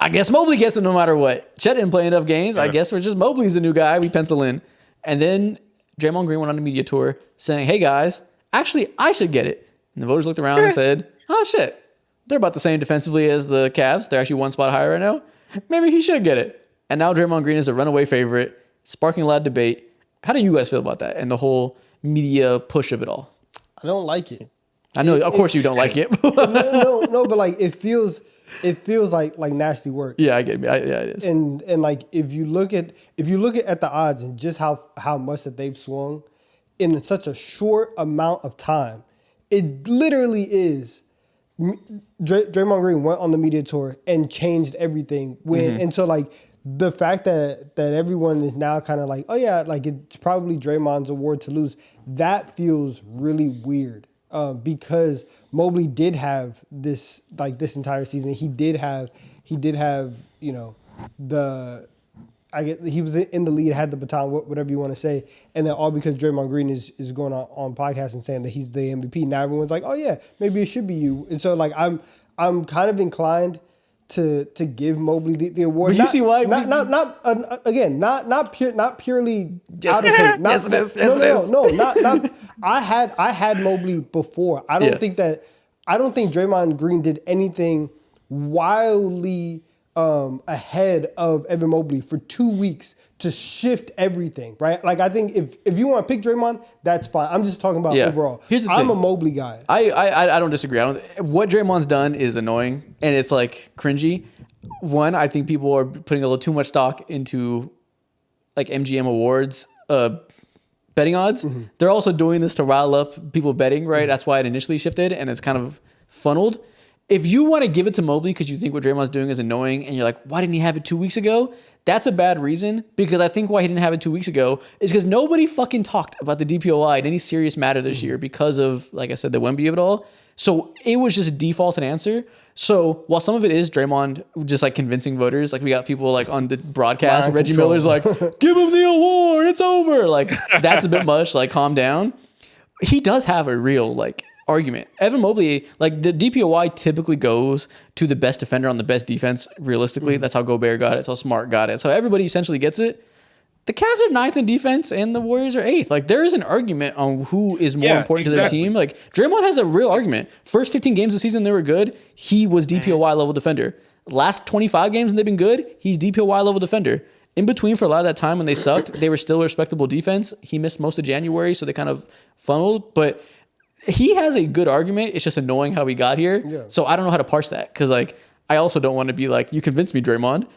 I guess Mobley gets it no matter what. Chet didn't play enough games. Yeah. I guess we're just Mobley's the new guy we pencil in. And then Draymond Green went on a media tour saying, hey guys, actually I should get it. And the voters looked around and said, oh shit, they're about the same defensively as the Cavs. They're actually 1 spot higher right now. Maybe he should get it. And now Draymond Green is a runaway favorite, sparking a lot of debate. How do you guys feel about that and the whole media push of it all? I don't like it. I know, of course you don't like it. no, but like it feels like nasty work. Yeah, I get it. Yeah, it is. And like if you look at the odds and just how much that they've swung in such a short amount of time, it literally is. Draymond Green went on the media tour and changed everything. And so like the fact that everyone is now kind of like, oh yeah, like it's probably Draymond's award to lose. That feels really weird because Mobley did have this entire season. He did have he was in the lead, had the baton, whatever you want to say, and then all because Draymond Green is going on podcasts and saying that he's the MVP. Now everyone's like, oh yeah, maybe it should be you. And so like I'm kind of inclined to give Mobley the award. But you see why? Not purely out of hate. Not. I had Mobley before. I don't think Draymond Green did anything wildly ahead of Evan Mobley for 2 weeks to shift everything, right? Like I think if you want to pick Draymond, that's fine. I'm just talking about overall. Here's the I'm thing. a Mobley guy. I don't disagree. What Draymond's done is annoying and it's like cringy. One, I think people are putting a little too much stock into like MGM awards betting odds. Mm-hmm. They're also doing this to rile up people betting, right? Mm-hmm. That's why it initially shifted, and it's kind of funneled. If you want to give it to Mobley because you think what Draymond's doing is annoying and you're like, why didn't he have it 2 weeks ago? That's a bad reason, because I think why he didn't have it 2 weeks ago is because nobody fucking talked about the DPOI in any serious matter this year because of, like I said, the Wemby of it all. So it was just a defaulted answer. So while some of it is Draymond just like convincing voters, like we got people like on the broadcast, Mind Reggie control. Miller's like, give him the award, it's over. Like that's a bit much, like calm down. He does have a real like argument. Evan Mobley, like the DPOI typically goes to the best defender on the best defense. Realistically, that's how Gobert got it. That's how Smart got it. So everybody essentially gets it. The Cavs are 9th in defense and the Warriors are 8th. Like there is an argument on who is more important to their team. Like Draymond has a real argument. First 15 games of the season, they were good. He was DPOY level defender. Last 25 games and they've been good. He's DPOY level defender. In between, for a lot of that time when they sucked, they were still a respectable defense. He missed most of January, so they kind of funneled. But he has a good argument. It's just annoying how he got here. Yeah. So I don't know how to parse that because, like, I also don't want to be like, you convinced me, Draymond.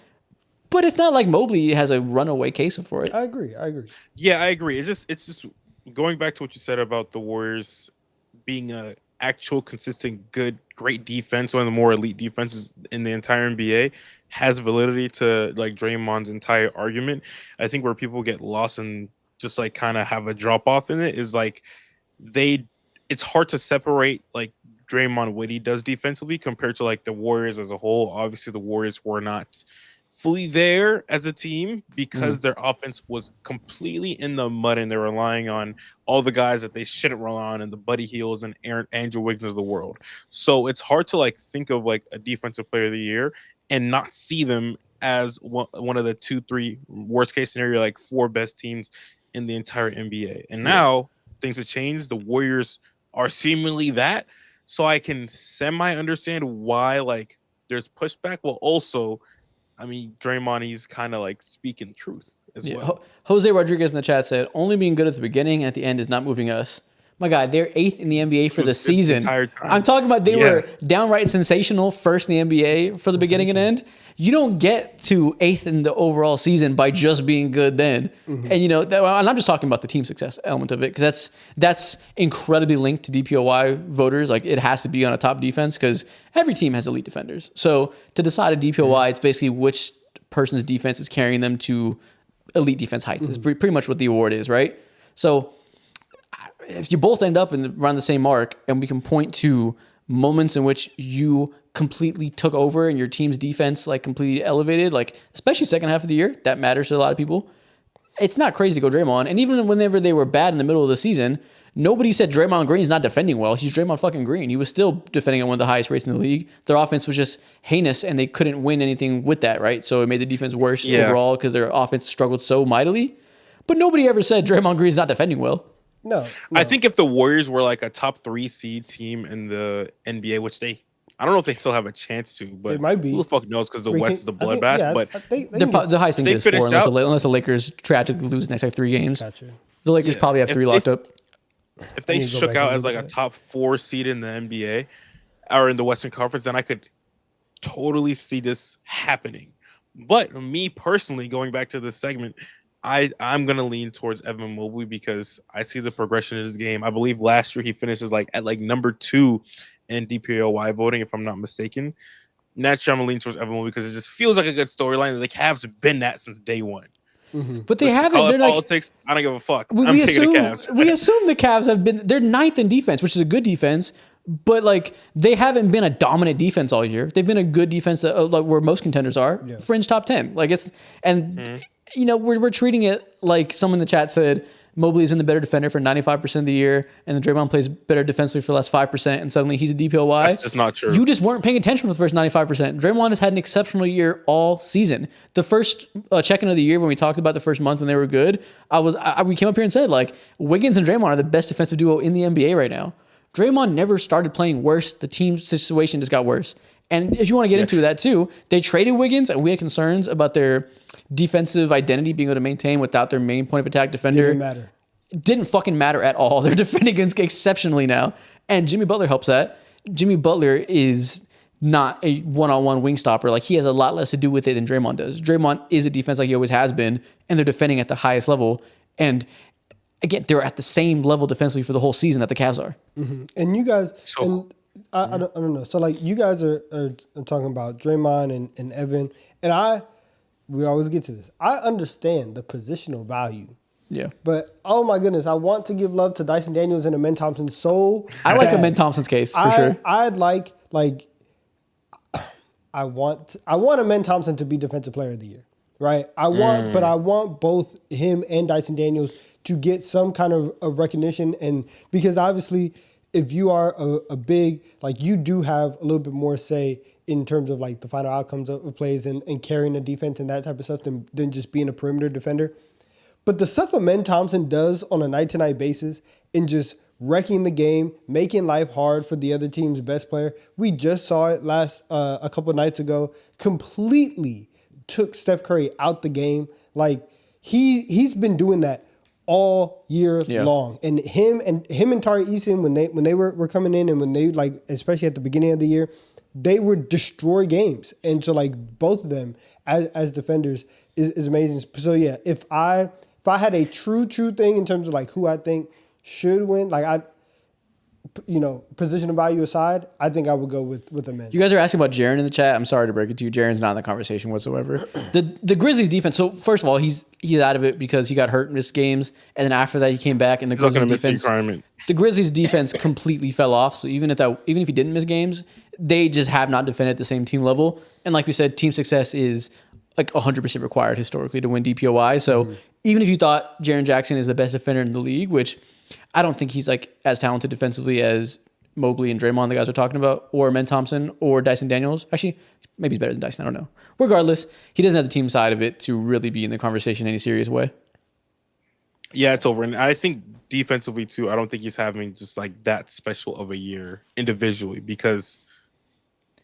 But it's not like Mobley has a runaway case for it. I agree. Yeah, I agree. It's just going back to what you said about the Warriors being a actual consistent, good, great defense, one of the more elite defenses in the entire NBA, has validity to like Draymond's entire argument. I think where people get lost and just like kind of have a drop off in it is like it's hard to separate like Draymond what he does defensively compared to like the Warriors as a whole. Obviously, the Warriors were not fully there as a team because their offense was completely in the mud and they're relying on all the guys that they shouldn't rely on, and the Buddy Hields and Andrew Wiggins of the world. So it's hard to like think of like a defensive player of the year and not see them as one of the 2-3 worst case scenario, like 4 best teams in the entire NBA. And now things have changed. The Warriors are seemingly that. So I can semi understand why like there's pushback. Well, also, I mean, Draymond, he's kind of like speaking truth as well. Jose Rodriguez in the chat said, only being good at the beginning and at the end is not moving us. My God, they're 8th in the NBA for the season. I'm talking about they were downright sensational first in the NBA for the beginning and end. You don't get to 8th in the overall season by just being good then. And, you know, and I'm just talking about the team success element of it because that's incredibly linked to DPOY voters. Like, it has to be on a top defense because every team has elite defenders. So to decide a DPOY, it's basically which person's defense is carrying them to elite defense heights. Is pretty much what the award is, right? So if you both end up around the same mark and we can point to moments in which you completely took over and your team's defense like completely elevated, like especially second half of the year, that matters to a lot of people. It's not crazy to go Draymond. And even whenever they were bad in the middle of the season, nobody said Draymond Green's not defending well. He's Draymond fucking Green. He was still defending at one of the highest rates in the league. Their offense was just heinous and they couldn't win anything with that, right? So it made the defense worse overall because their offense struggled so mightily. But nobody ever said Draymond Green's not defending well. No. I think if the Warriors were like a top 3 seed team in the NBA, which I don't know if they still have a chance to, but They might be. who the fuck knows because the West is the bloodbath. But The highest thing is 4 unless the Lakers tragically lose the next like 3 games. Gotcha. The Lakers probably have 3 locked up. If they shook out as like a top 4 seed in the NBA or in the Western Conference, then I could totally see this happening. But me personally, going back to this segment, I'm gonna lean towards Evan Mobley because I see the progression in his game. I believe last year he finishes like at like number 2 in DPOY voting, if I'm not mistaken. Naturally, I'm gonna lean towards Evan Mobley because it just feels like a good storyline. The Cavs have been that since day one. But they haven't. They're politics. I don't give a fuck. I'm taking the Cavs. We assume the Cavs have been. They're 9th in defense, which is a good defense. But like they haven't been a dominant defense all year. They've been a good defense, like where most contenders are. Yeah. Fringe top 10. Like it's you know we're treating it like someone in the chat said Mobley's been the better defender for 95% of the year, and then Draymond plays better defensively for the last 5%, and suddenly he's a DPOY. That's just not true. You just weren't paying attention for the first 95%. Draymond has had an exceptional year all season. The first check-in of the year when we talked about the first month when they were good, we came up here and said like Wiggins and Draymond are the best defensive duo in the NBA right now. Draymond never started playing worse. The team situation just got worse. And if you want to get into that too, they traded Wiggins, and we had concerns about their defensive identity being able to maintain without their main point of attack defender. Didn't matter. Didn't fucking matter at all. They're defending exceptionally now. And Jimmy Butler helps that. Jimmy Butler is not a one-on-one wing stopper. Like he has a lot less to do with it than Draymond does. Draymond is a defense like he always has been, and they're defending at the highest level. And again, they're at the same level defensively for the whole season that the Cavs are. And you guys, I don't know. So like you guys are talking about Draymond and Evan, and we always get to this. I understand the positional value. Yeah. But oh my goodness, I want to give love to Dyson Daniels and Amen Thompson so I like bad. Amen Thompson's case for sure. I'd like I want Amen Thompson to be Defensive Player of the Year, right? I want both him and Dyson Daniels to get some kind of recognition, and because obviously, if you are a big, like you do have a little bit more say in terms of like the final outcomes of plays and carrying the defense and that type of stuff than just being a perimeter defender. But the stuff Amen Thompson does on a night-to-night basis in just wrecking the game, making life hard for the other team's best player. We just saw it a couple of nights ago. Completely took Steph Curry out the game. Like he's been doing that all year long. And him and Tari Eason when they were coming in and when they like especially at the beginning of the year, they would destroy games. And so like both of them as defenders is amazing. So yeah, if I had a true thing in terms of like who I think should win, like positional value aside, I think I would go with Amen. You guys are asking about Jaren in the chat. I'm sorry to break it to you. Jaren's not in the conversation whatsoever. The Grizzlies defense. So first of all, he's out of it because he got hurt in missed games, and then after that he came back and the Grizzlies defense. The Grizzlies defense completely fell off. So even if he didn't miss games, they just have not defended at the same team level. And like we said, team success is like 100% required historically to win DPOI. So even if you thought Jaren Jackson is the best defender in the league, which I don't think he's like as talented defensively as Mobley and Draymond, the guys are talking about, or Amen Thompson or Dyson Daniels. Actually, maybe he's better than Dyson. I don't know. Regardless, he doesn't have the team side of it to really be in the conversation in any serious way. Yeah, it's over. And I think defensively too, I don't think he's having just like that special of a year individually because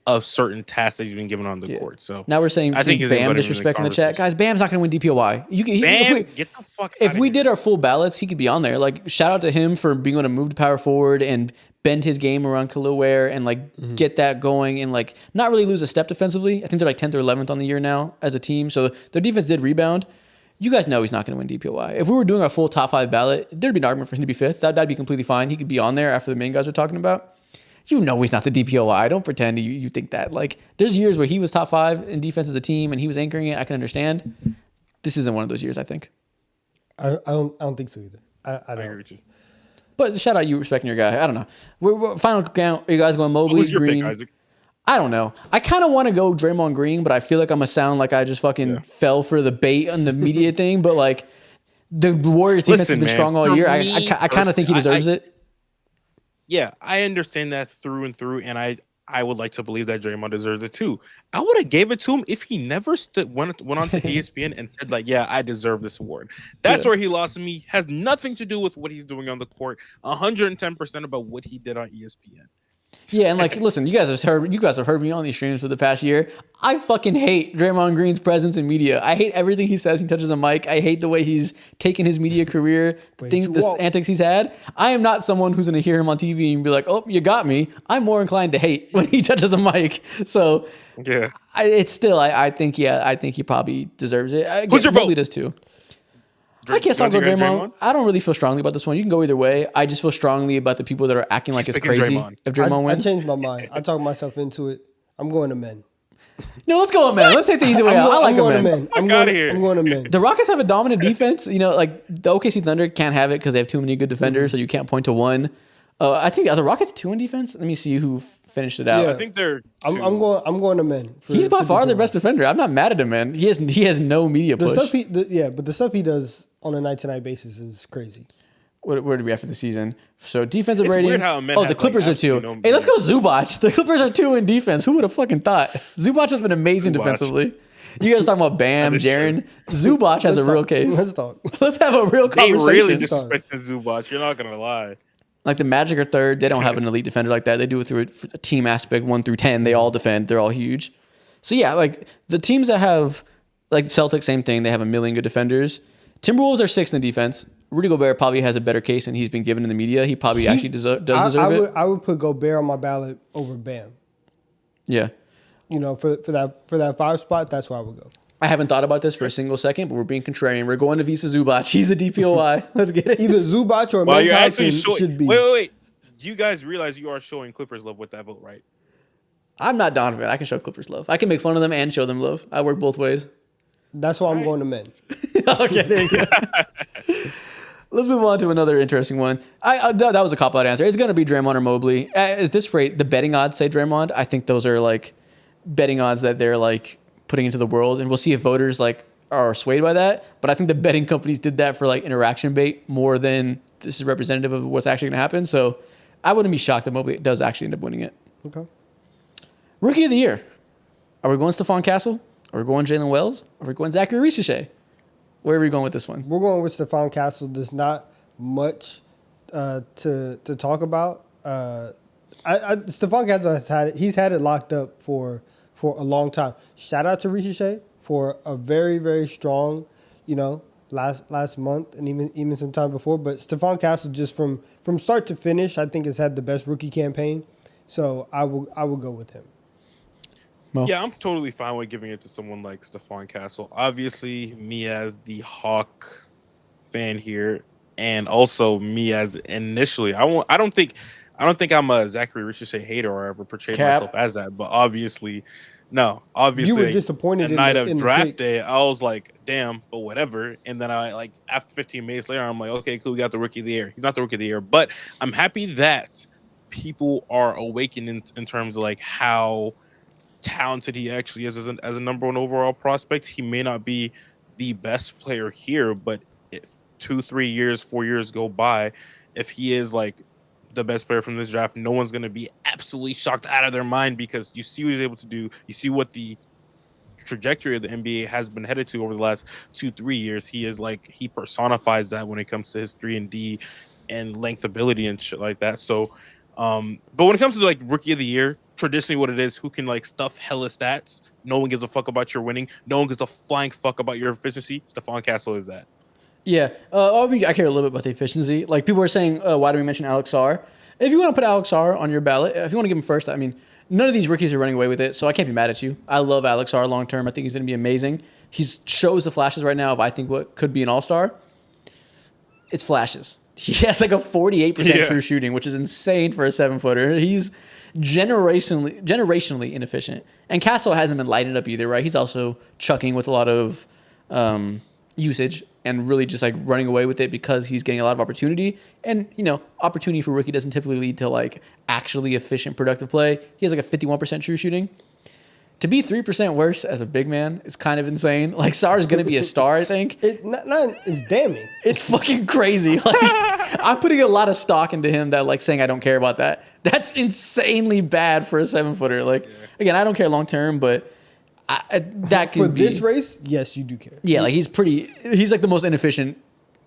of certain tasks that he's been given on the court. So now we're saying I think Bam disrespect in the chat. Guys, Bam's not going to win DPOI. Bam, get the fuck If we did our full ballots, he could be on there. Like, shout out to him for being able to move to power forward and bend his game around Khalil Ware and like get that going and like not really lose a step defensively. I think they're like 10th or 11th on the year now as a team. So their defense did rebound. You guys know he's not going to win DPOI. If we were doing our full top 5 ballot, there'd be an argument for him to be 5th. That'd be completely fine. He could be on there after the main guys are talking about. You know he's not the DPOI. Don't pretend you think that. Like, there's years where he was top 5 in defense as a team and he was anchoring it. I can understand. This isn't one of those years, I think. I don't think so either. I don't. agree with you. But shout out you respecting your guy. I don't know. We're final count. Are you guys going Mobley, What was your Green? pick, Isaac? I don't know. I kind of want to go Draymond Green, but I feel like I'm going to sound like I just fucking fell for the bait on the media thing. But like, the Warriors defense has been strong all year. I kind of think he deserves it. Yeah, I understand that through and through, and I would like to believe that Draymond deserves it too. I would have gave it to him if he never went on to ESPN and said like, "Yeah, I deserve this award." That's where he lost to me. Has nothing to do with what he's doing on the court. 110% about what he did on ESPN. Yeah, and like, listen, you guys have heard me on these streams for the past year. I fucking hate Draymond Green's presence in media. I hate everything he says. He touches a mic. I hate the way he's taken his media career, the antics he's had. I am not someone who's going to hear him on TV and be like, "Oh, you got me." I'm more inclined to hate when he touches a mic. So yeah, it's still. I think he probably deserves it. Who's your vote? He does too. I guess I'll go Draymond. I don't really feel strongly about this one. You can go either way. I just feel strongly about the people that are acting like it's crazy if Draymond wins. I changed my mind. I talked myself into it. I'm going to men. No, let's go with men. Let's take the easy way out. I like a men. I'm going to men. The Rockets have a dominant defense. You know, like the OKC Thunder can't have it because they have too many good defenders, so you can't point to one. I think are the Rockets 2 in defense? Let me see who finished it out. Yeah. I think they're. I'm going to men. He's by far their best defender. I'm not mad at him, man. He has no media push. But the stuff he does on a night-to-night basis is crazy. Where do we have for the season? So defensive rating. Weird how the Clippers are 2. Hey, let's go Zubac. The Clippers are 2 in defense. Who would have fucking thought? Zubac has been amazing defensively. You guys talking about Bam, Jaren. Zubac has a real case. Let's talk. Let's have a real conversation. They really disrespecting Zubac. You're not gonna lie. Like the Magic are 3rd. They don't have an elite defender like that. They do it through a team aspect, 1 through 10. They all defend. They're all huge. So yeah, like the teams that have, like Celtics, same thing. They have a million good defenders. Timberwolves are 6th in defense. Rudy Gobert probably has a better case than he's been given in the media. He probably actually does deserve it. I would put Gobert on my ballot over Bam. Yeah. You know, for that 5 spot, that's where I would go. I haven't thought about this for a single second, but we're being contrarian. We're going to Visa Zubac. He's the DPOI. Let's get it. Either Zubac or Thompson should be. Wait. you guys realize you are showing Clippers love with that vote, right? I'm not Donovan. I can show Clippers love. I can make fun of them and show them love. I work both ways. That's why I'm Right. going to men. Okay, there you go. Let's move on to another interesting one. That was a cop-out answer. It's going to be Draymond or Mobley. At this rate, the betting odds say Draymond. I think those are like betting odds that they're like putting into the world, and we'll see if voters like are swayed by that. But I think the betting companies did that for like interaction bait more than this is representative of what's actually going to happen. So I wouldn't be shocked that Mobley does actually end up winning it. Okay. Rookie of the year. Are we going Stephon Castle? Are we going Jalen Wells? Are we going Zachary Ricochet? Where are we going with this one? We're going with Stephon Castle. There's not much to talk about. Stephon Castle he's had it locked up for a long time. Shout out to Ricochet for a very, very strong, last month and even some time before. But Stephon Castle, just from start to finish, I think has had the best rookie campaign. So I will go with him. Well, Yeah, I'm totally fine with giving it to someone like Stephon Castle. Obviously, me as the Hawk fan here, and also me as initially, I don't think I'm a Zachary Ricochet hater or ever portrayed myself as that. But obviously, You were disappointed the night in of the draft pick. day. I was like, damn, but whatever. And then I like after 15 minutes later, I'm like, okay, cool, we got the rookie of the year. He's not the rookie of the year, but I'm happy that people are awakening in terms of like how talented he actually is as a number one overall prospect. He may not be the best player here, but if 2, 3 years, 4 years go by, if he is like the best player from this draft, no one's going to be absolutely shocked out of their mind because you see what he's able to do. You see what the trajectory of the NBA has been headed to over the last 2-3 years. He personifies that when it comes to his 3-and-D and length ability and shit like that. So but when it comes to like rookie of the year, traditionally what it is, who can like stuff hella stats. No one gives a fuck about your winning. No one gives a flying fuck about your efficiency. Stephon Castle is that. yeah. I care a little bit about the efficiency. Like people are saying, why do we mention Alex Sarr? If you want to put Alex Sarr on your ballot, if you want to give him first, I mean, none of these rookies are running away with it, so I can't be mad at you. I love Alex Sarr long term. I think he's going to be amazing. He shows the flashes right now of I think what could be an all-star. It's flashes. He has like a 48% true shooting, which is insane for a 7-footer. He's generationally inefficient. And Castle hasn't been lighting up either, right? He's also chucking with a lot of usage and really just like running away with it because he's getting a lot of opportunity. And, opportunity for rookie doesn't typically lead to like actually efficient, productive play. He has like a 51% true shooting. To be 3% worse as a big man is kind of insane. Like, Sarr's going to be a star, I think. It's damning. It's fucking crazy. Like, I'm putting a lot of stock into him that, like, saying I don't care about that. That's insanely bad for a 7-footer. Like, again, I don't care long term, but that can For be. this race, yes, you do care. Yeah, like, he's like the most inefficient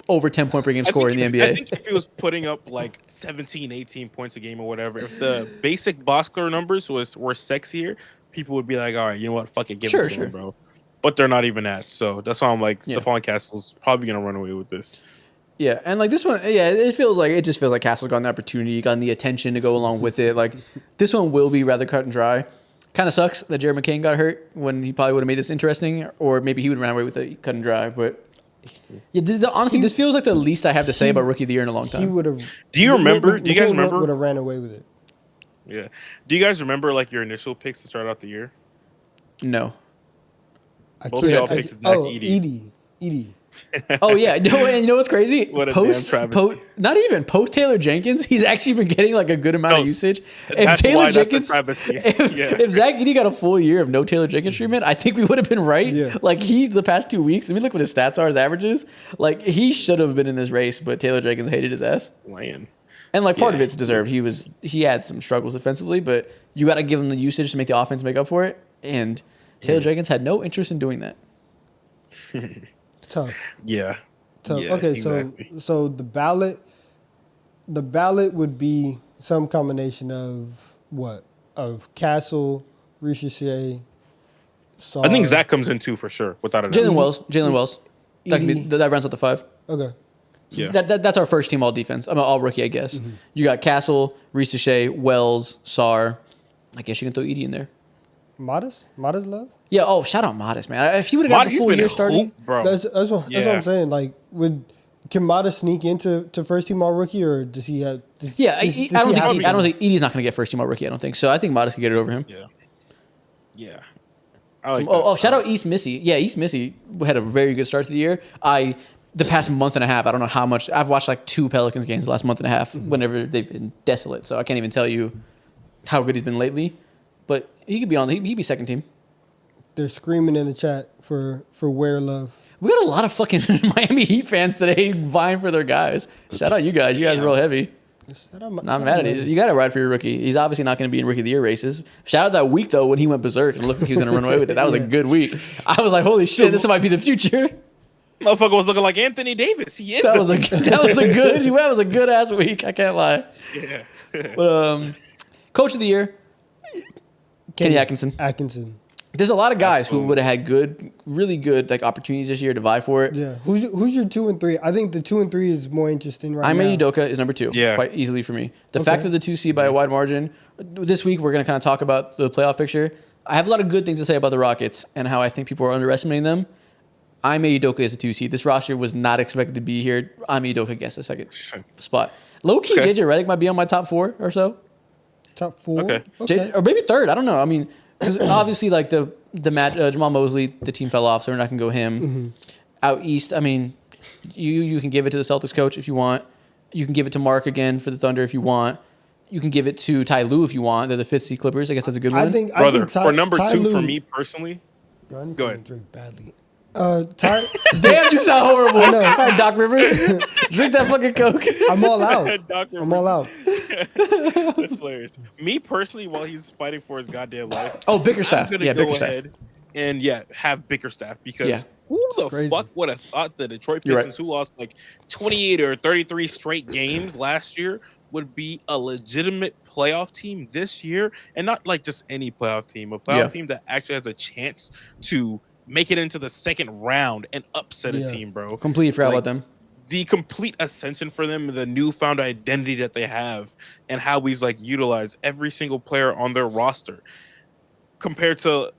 over 10-point per game scorer in the NBA. I think if he was putting up like 17, 18 points a game or whatever, if the basic Boskler numbers were sexier, people would be like, all right, you know what? Fuck it, give it to him, bro. But they're not even that. So that's why I'm like, Stephon Castle's probably going to run away with this. Yeah, and like this one, it just feels like Castle's gotten the opportunity, gotten the attention to go along with it. Like this one will be rather cut and dry. Kind of sucks that Jared McCain got hurt when he probably would have made this interesting, or maybe he would have ran away with it cut and dry. But yeah, honestly, this feels like the least I have to say about Rookie of the Year in a long time. He would have. Do you guys remember? Would have ran away with it. Yeah. Do you guys remember like your initial picks to start out the year? No. Both of y'all picked Zach Edey. Oh yeah, and you know what's crazy? What a damn travesty. Not even post Taylor Jenkins, he's actually been getting like a good amount of usage. If Taylor Jenkins, if Zach Edey got a full year of no Taylor Jenkins treatment, I think we would have been right. Yeah. Like the past 2 weeks, I mean, look what his stats are, his averages. Like he should have been in this race, but Taylor Jenkins hated his ass. Land. And like part of it's deserved. He had some struggles defensively, but you got to give him the usage to make the offense make up for it. And Taylor Jenkins had no interest in doing that. Tough. Yeah. Tough. Yeah, Okay, exactly. so the ballot would be some combination of what? Of Castle, Ricochet, Sarr. I think Zach comes in too for sure, without a doubt. Jalen Wells. That rounds out the 5. Okay. So that's our first team all defense. I mean, all rookie, I guess. Mm-hmm. You got Castle, Ricochet, Wells, Sarr. I guess you can throw Edey in there. Modest love. Yeah. Oh, shout out Modest, man. If he would have got the full year starting, bro. That's what I'm saying. Like, can Modest sneak into first team all rookie, or does he have Yeah, I don't think Edie's not going to get first team all rookie. I don't think so. I think Modest can get it over him. Yeah. I like that. Shout out East Missy. Yeah, East Missy had a very good start to the year. The past month and a half, I don't know how much. I've watched like 2 Pelicans games the last month and a half whenever they've been desolate. So I can't even tell you how good he's been lately. But he could be he'd be second team. They're screaming in the chat for Ware Love. We got a lot of fucking Miami Heat fans today vying for their guys. Shout out you guys. You guys are real heavy. Not mad at it. You got to ride for your rookie. He's obviously not going to be in rookie of the year races. Shout out that week though when he went berserk and looked like he was going to run away with it. That was a good week. I was like, holy shit, this might be the future. Motherfucker was looking like Anthony Davis. He is. That was a good ass week. I can't lie. Yeah. But coach of the year, Kenny Atkinson. There's a lot of guys who would have had really good like opportunities this year to vie for it. Yeah. Who's your 2 and 3? I think the 2 and 3 is more interesting right now. Ime Udoka is number 2. Yeah. Quite easily for me. The fact that the 2 seed by a wide margin. This week we're going to kind of talk about the playoff picture. I have a lot of good things to say about the Rockets and how I think people are underestimating them. Ime Udoka is a 2 seed. This roster was not expected to be here. Ime Udoka gets the second spot. Low key, JJ Redick might be on my top 4 or so. Top 4? Okay. Or maybe third. I don't know. I mean, because obviously like the Jamal Mosley, the team fell off, so we're not gonna go him. Mm-hmm. Out east, I mean, you can give it to the Celtics coach if you want. You can give it to Mark again for the Thunder if you want. You can give it to Ty Lue if you want. They're the 5th seed Clippers. I guess that's a good one. I think for number 2 for me personally. Go ahead. Drink badly. Damn, you sound horrible. I know. All right, Doc Rivers, drink that fucking Coke. I'm all out. I'm all out. That's hilarious. Me personally, while he's fighting for his goddamn life. Oh, Bickerstaff. Yeah, go Bickerstaff. ahead and have Bickerstaff because who the fuck would have thought the Detroit Pistons, who lost like 28 or 33 straight games last year, would be a legitimate playoff team this year, and not like just any playoff team, a playoff team that actually has a chance to make it into the second round and upset a team, bro. Completely forgot about them. The complete ascension for them, the newfound identity that they have, and how he's like utilized every single player on their roster compared to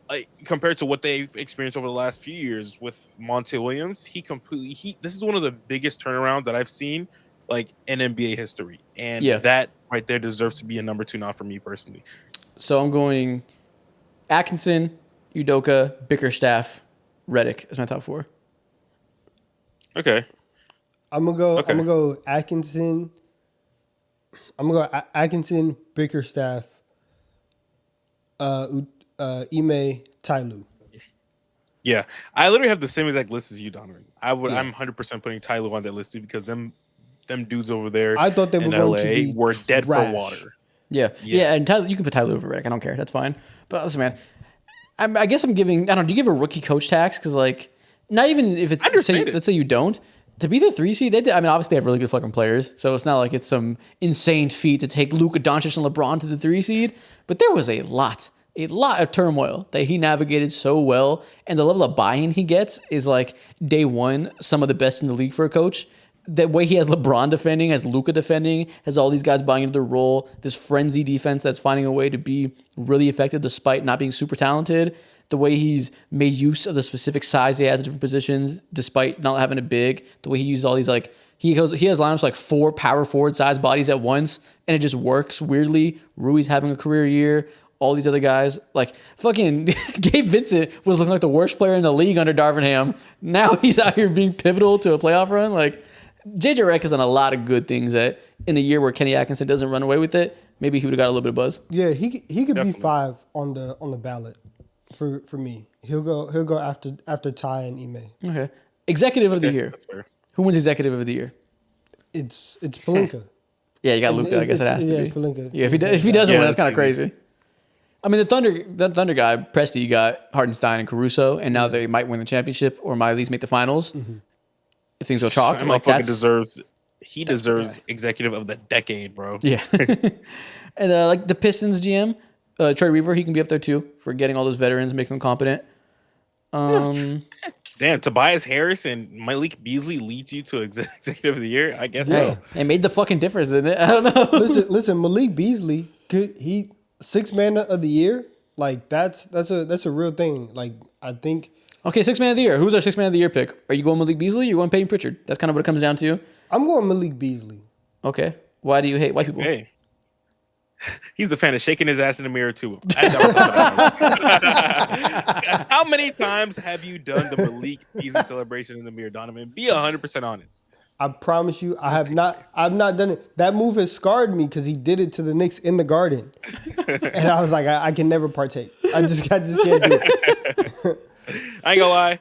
what they've experienced over the last few years with Monte Williams. This is one of the biggest turnarounds that I've seen like in NBA history, and that right there deserves to be a number 2 now for me personally. So I'm going Atkinson, Udoka, Bickerstaff, Redick is my top 4. Okay. I'm gonna go Atkinson. Atkinson, Bickerstaff, Ime, Ty Lue. Yeah, I literally have the same exact list as you, Donovan. I'm 100% putting Ty Lue on that list too because them dudes over there. I thought they were going to be were dead trash. for water. Yeah, and Tyler, you can put Ty Lue over Redick. I don't care. That's fine. But listen, man, I guess I'm giving. I don't know. Do you give a rookie coach tax? Because like, not even if it's let's say you don't. To be the 3 seed, obviously they have really good fucking players, so it's not like it's some insane feat to take Luka Doncic and LeBron to the 3 seed. But there was a lot of turmoil that he navigated so well, and the level of buy-in he gets is like day one, some of the best in the league for a coach. The way he has LeBron defending, has Luka defending, has all these guys buying into their role, this frenzy defense that's finding a way to be really effective despite not being super talented. The way he's made use of the specific size he has at different positions, despite not having a big. The way he uses all these he has lineups like 4 power forward size bodies at once, and it just works weirdly. Rui's having a career year. All these other guys, like fucking Gabe Vincent was looking like the worst player in the league under Darvin Ham. Now he's out here being pivotal to a playoff run. Like JJ Redick has done a lot of good things that in a year where Kenny Atkinson doesn't run away with it, maybe he would have got a little bit of buzz. Yeah, he could be 5 on the ballot. For me, he'll go after Ty and Ime. Okay, executive of the year. That's fair. Who wins executive of the year? It's Pelinka. Yeah, you got Luka. I guess it has to be. Pelinka. Yeah, if he doesn't win, that's kind of crazy. I mean, the Thunder guy, Presti, you got Hartenstein and Caruso, and now they might win the championship or might at least make the finals. Mm-hmm. If things go chalk, that deserves executive of the decade, bro. Yeah, and like the Pistons GM. Trey Weaver, he can be up there too for getting all those veterans, making them competent. Damn, Tobias Harris and Malik Beasley leads you to executive of the year? I guess so. It made the fucking difference, didn't it? I don't know. Listen, Malik Beasley, he 6th man of the year? Like that's a real thing. Like I think. Okay, 6th man of the year. Who's our 6th man of the year pick? Are you going Malik Beasley or you going Peyton Pritchard? That's kind of what it comes down to. I'm going Malik Beasley. Okay. Why do you hate white people? Hey. He's a fan of shaking his ass in the mirror too. How many times have you done the Malik Beasley celebration in the mirror, Donovan? Be 100% honest. I promise you, I have not. I've not done it. That move has scarred me because he did it to the Knicks in the Garden, and I was like, I can never partake. I just can't do it. I ain't gonna lie.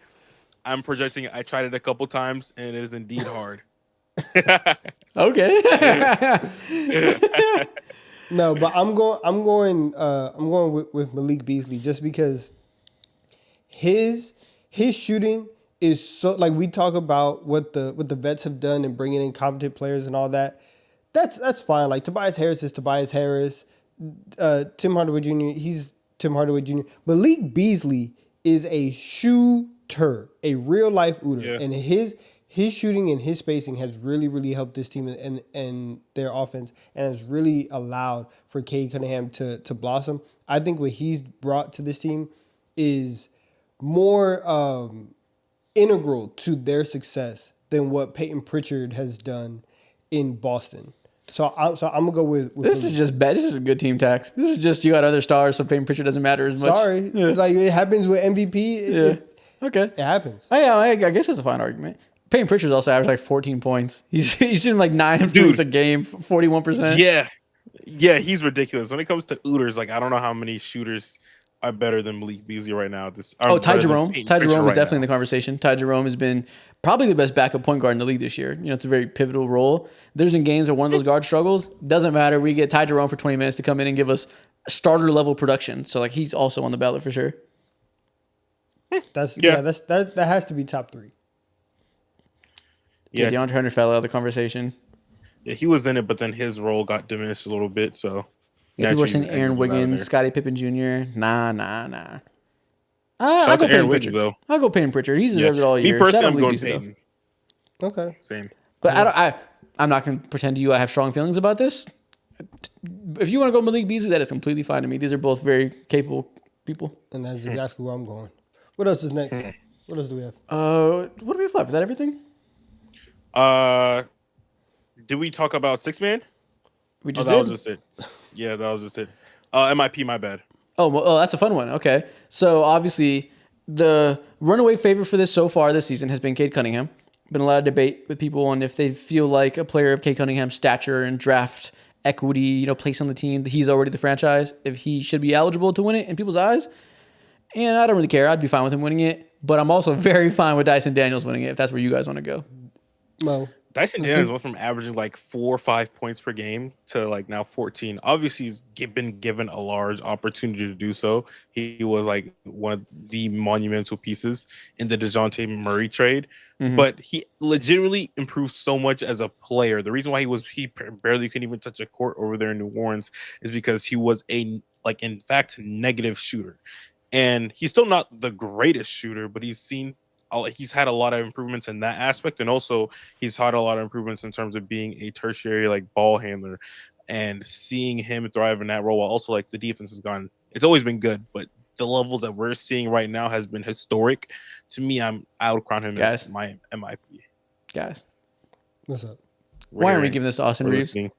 I'm projecting. I tried it a couple times, and it is indeed hard. Okay. No, but I'm going with Malik Beasley just because his shooting is so, like, we talk about what the vets have done and bringing in competent players and all that. That's fine. Like, Tobias Harris is Tobias Harris. Tim Hardaway Jr. He's Tim Hardaway Jr. Malik Beasley is a shooter, a real life ooter, and his shooting and his spacing has really, really helped this team and their offense, and has really allowed for Cade Cunningham to blossom. I think what he's brought to this team is more integral to their success than what Peyton Pritchard has done in Boston. So I'm gonna go with this is just bad. This is a good team tax. This is just you got other stars, so Peyton Pritchard doesn't matter as much. Sorry, it's like it happens with MVP. Okay, it happens. I guess that's a fine argument. Peyton Pritchard's also averaged like 14 points. He's shooting like 9 of 2 a game, 41%. Yeah, he's ridiculous. When it comes to ooters, like, I don't know how many shooters are better than Malik Beasley right now. Ty Jerome. Ty Jerome is definitely in the conversation. Ty Jerome has been probably the best backup point guard in the league this year. You know, it's a very pivotal role. There's been games where one of those guards struggles. Doesn't matter. We get Ty Jerome for 20 minutes to come in and give us starter level production. So, like, he's also on the ballot for sure. That has to be top 3. Yeah, DeAndre Hunter fell out of the conversation. Yeah, he was in it, but then his role got diminished a little bit. So, people were saying Aaron Wiggins, Scottie Pippen Jr. Nah. I'll go Peyton Pritchard. Though. I'll go Peyton Pritchard. He's deserved it all year. Me personally, I'm going Peyton. Okay, same. But I'm not going to pretend to you I have strong feelings about this. If you want to go Malik Beasley, that is completely fine to me. These are both very capable people. And that's exactly where I'm going. What else is next? What else do we have? What do we have left? Is that everything? Did we talk about 6-man? We just did. That was just it. Yeah, that was just it. MIP, my bad. Oh, that's a fun one. Okay. So, obviously, the runaway favorite for this so far this season has been Cade Cunningham. Been a lot of debate with people on if they feel like a player of Cade Cunningham's stature and draft equity, place on the team, that he's already the franchise, if he should be eligible to win it in people's eyes. And I don't really care. I'd be fine with him winning it. But I'm also very fine with Dyson Daniels winning it, if that's where you guys want to go. No. Dyson Daniels went from averaging like 4 or 5 points per game to like now 14. Obviously, he's been given a large opportunity to do so. He was like one of the monumental pieces in the DeJounte Murray trade. Mm-hmm. But he legitimately improved so much as a player. The reason why he barely couldn't even touch a court over there in New Orleans is because he was in fact, negative shooter. And he's still not the greatest shooter, but he's had a lot of improvements in that aspect, and also he's had a lot of improvements in terms of being a tertiary ball handler, and seeing him thrive in that role. While also the defense has gone, it's always been good, but the levels that we're seeing right now has been historic. To me, I would crown him as my MIP. Guys, what's up? Why aren't we giving this to Austin Reeves? Listening.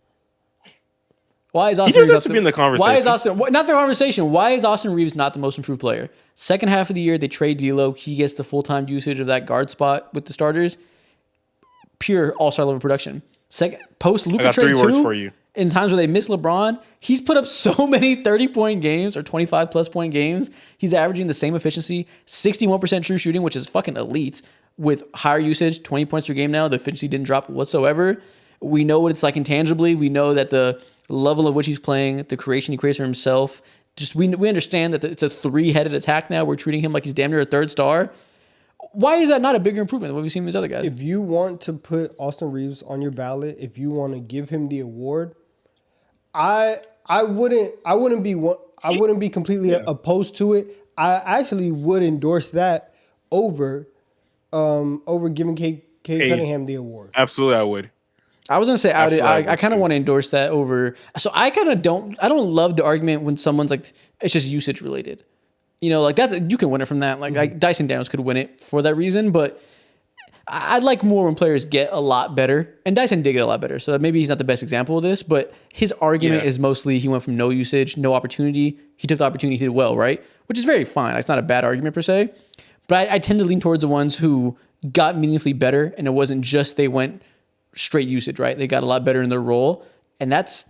Why is Austin Reeves deserves to be in the conversation? Why is not the conversation? Why is Austin Reeves not the most improved player? Second half of the year, they trade D'Lo. He gets the full-time usage of that guard spot with the starters. Pure all-star level production. Second post Luka trade 2. For you. In times where they miss LeBron, he's put up so many 30-point games or 25-plus point games. He's averaging the same efficiency, 61% true shooting, which is fucking elite. With higher usage, 20 points per game now, the efficiency didn't drop whatsoever. We know what it's like intangibly. We know that the level of which he's playing, the creation he creates for himself. Just we understand that it's a 3-headed attack now. We're treating him like he's damn near a third star. Why is that not a bigger improvement than what we've seen with these other guys? If you want to put Austin Reeves on your ballot, if you want to give him the award, I wouldn't be completely opposed to it. I actually would endorse that over giving Cade Cunningham the award. Absolutely, I would. I was gonna say I kind of want to endorse that over. So I don't love the argument when someone's like it's just usage related. That's you can win it from that. Like Dyson Daniels could win it for that reason, but I'd like more when players get a lot better, and Dyson did get a lot better. So maybe he's not the best example of this, but his argument is mostly he went from no usage, no opportunity. He took the opportunity, he did well, right? Which is very fine. It's not a bad argument per se, but I tend to lean towards the ones who got meaningfully better, and it wasn't just they went straight usage, right? They got a lot better in their role, and that's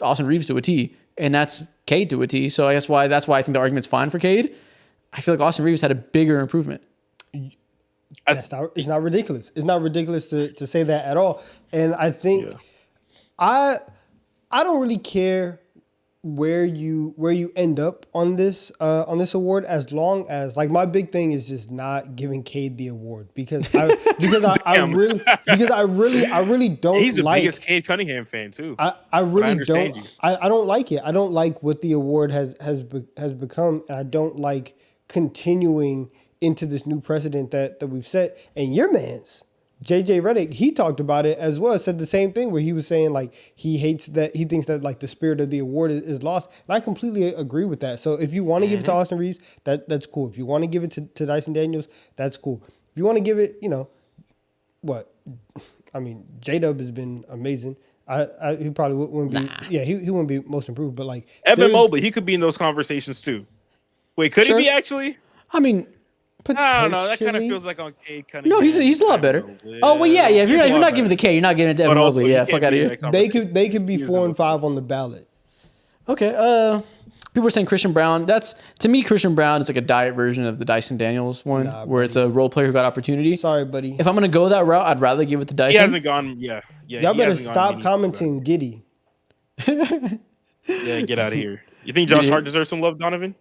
Austin Reeves to a T, and that's Cade to a T. So that's why I think the argument's fine for Cade. I feel like Austin Reeves had a bigger improvement. It's not ridiculous. It's not ridiculous to say that at all. And I think I don't really care where you end up on this award, as long as, like, my big thing is just not giving Cade the award because I really don't. He's the like, biggest Cade Cunningham fan too. I really don't. You. I don't like it. I don't like what the award has become, and I don't like continuing into this new precedent that we've set. And your man's JJ Redick, he talked about it as well. Said the same thing where he was saying like he thinks that like the spirit of the award is lost. And I completely agree with that. So if you want to give it to Austin Reeves, that's cool. If you want to give it to Dyson Daniels, that's cool. If you want to give it, J-Dub has been amazing. He probably wouldn't be. Yeah, he wouldn't be most improved, but like Evan Mobley, he could be in those conversations too. Wait, could he be actually? I mean, I don't know. That kind of feels like on Cade Cunningham. No, he's a lot better. Oh well, yeah. If you're not giving the K, you're not giving it to Evan Mobley. Yeah, fuck out of here. They could be 4 and 5 on the ballot. Okay. People are saying Christian Brown. To me, Christian Brown is like a diet version of the Dyson Daniels one, where it's a role player who got opportunity. Sorry, buddy. If I'm gonna go that route, I'd rather give it to Dyson. He hasn't gone. Yeah. Y'all better stop commenting Giddy. Yeah, get out of here. You think Josh Hart deserves some love, Donovan?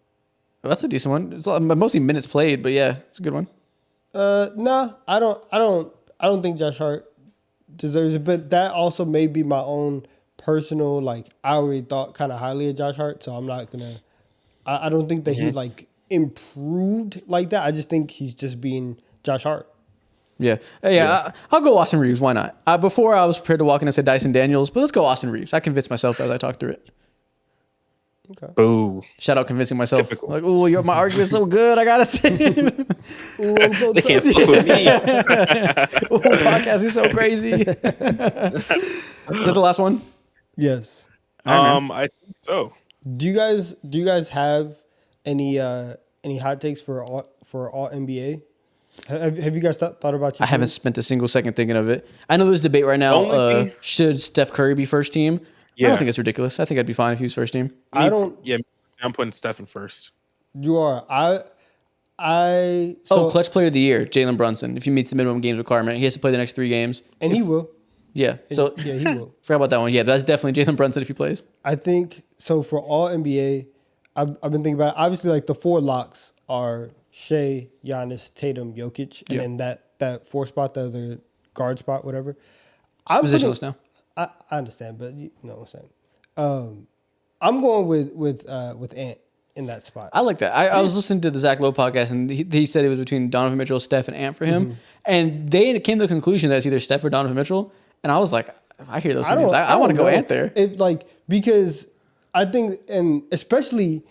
Well, that's a decent one. It's mostly minutes played, but yeah, it's a good one. No, I don't think Josh Hart deserves it, but that also may be my own personal, like, I already thought kind of highly of Josh Hart, so I'm not gonna. I don't think that he like improved like that. I just think he's just being Josh Hart. Yeah. I'll go Austin Reeves. Why not? Before I was prepared to walk in and say Dyson Daniels, but let's go Austin Reeves. I convinced myself as I talked through it. Okay. Boo. Shout out convincing myself. Typical. Like, oh, my argument's so good. I gotta say it. Ooh, I'm so they can't fuck with me. Podcast is so crazy. Is that the last one? Yes. I think so. Do you guys have any hot takes for all NBA? Have you guys thought about? I haven't spent a single second thinking of it. I know there's debate right now. Should Steph Curry be first team? Yeah. I don't think it's ridiculous. I think I'd be fine if he was first team. Yeah, I'm putting Steph in first. You are. Clutch player of the year, Jalen Brunson. If he meets the minimum games requirement, he has to play the next 3 games. And he will. Yeah. He will. Forgot about that one. Yeah, that's definitely Jalen Brunson if he plays. I think so. For all NBA, I've been thinking about it. Obviously, like the 4 locks are Shea, Giannis, Tatum, Jokic, and then that 4 spot, the other guard spot, whatever. I'm positionless now. I understand, but you know what I'm saying. I'm going with Ant in that spot. I like that. I was listening to the Zach Lowe podcast, and he said it was between Donovan Mitchell, Steph, and Ant for him. And they came to the conclusion that it's either Steph or Donovan Mitchell. And I was like, I hear those names. I want to go Ant there. Because I think, and especially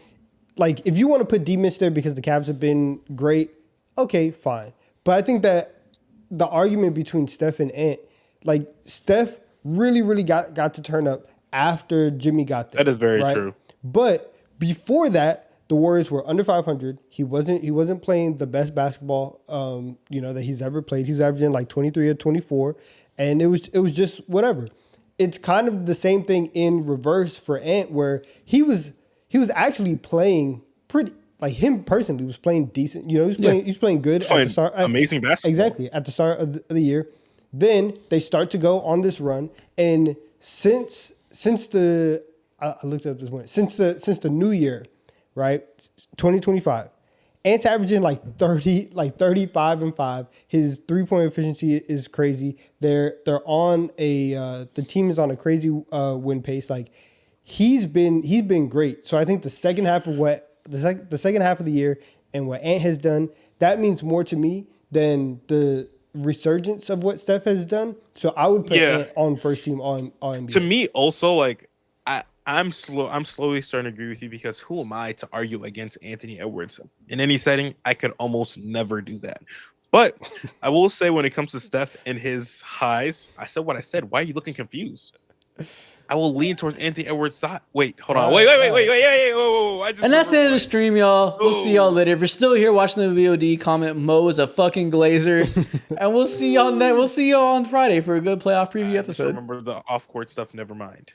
like if you want to put D-Mitch there because the Cavs have been great, okay, fine. But I think that the argument between Steph and Ant, like Steph really got to turn up after Jimmy got there. That is very true. But before that, the Warriors were under 500. He wasn't playing the best basketball that he's ever played. He's averaging like 23 or 24, and it was just whatever. It's kind of the same thing in reverse for Ant, where he was actually playing pretty, like him personally was playing decent. He was playing good at the start. Amazing basketball. Exactly, at the start of the year. Then they start to go on this run, and since the I looked it up this morning, since the new year, right, 2025, Ant's averaging like 35 and 5. His 3-point efficiency is crazy. They're on the team is on a crazy win pace. Like he's been great. So I think the second half of the second half of the year and what Ant has done, that means more to me than the resurgence of what Steph has done. So I would put Ant on first team on NBA. To me, also, like I'm slowly starting to agree with you, because who am I to argue against Anthony Edwards in any setting? I could almost never do that. But I will say, when it comes to Steph and his highs, I said what I said. Why are you looking confused? I will lean towards Anthony Edwards' side. Wait, hold on. Wait. Whoa. And that's the end of the stream, y'all. We'll see y'all later. If you're still here watching the VOD, comment Mo is a fucking Glazer. And we'll see y'all on Friday for a good playoff preview episode. Just remember the off-court stuff. Never mind.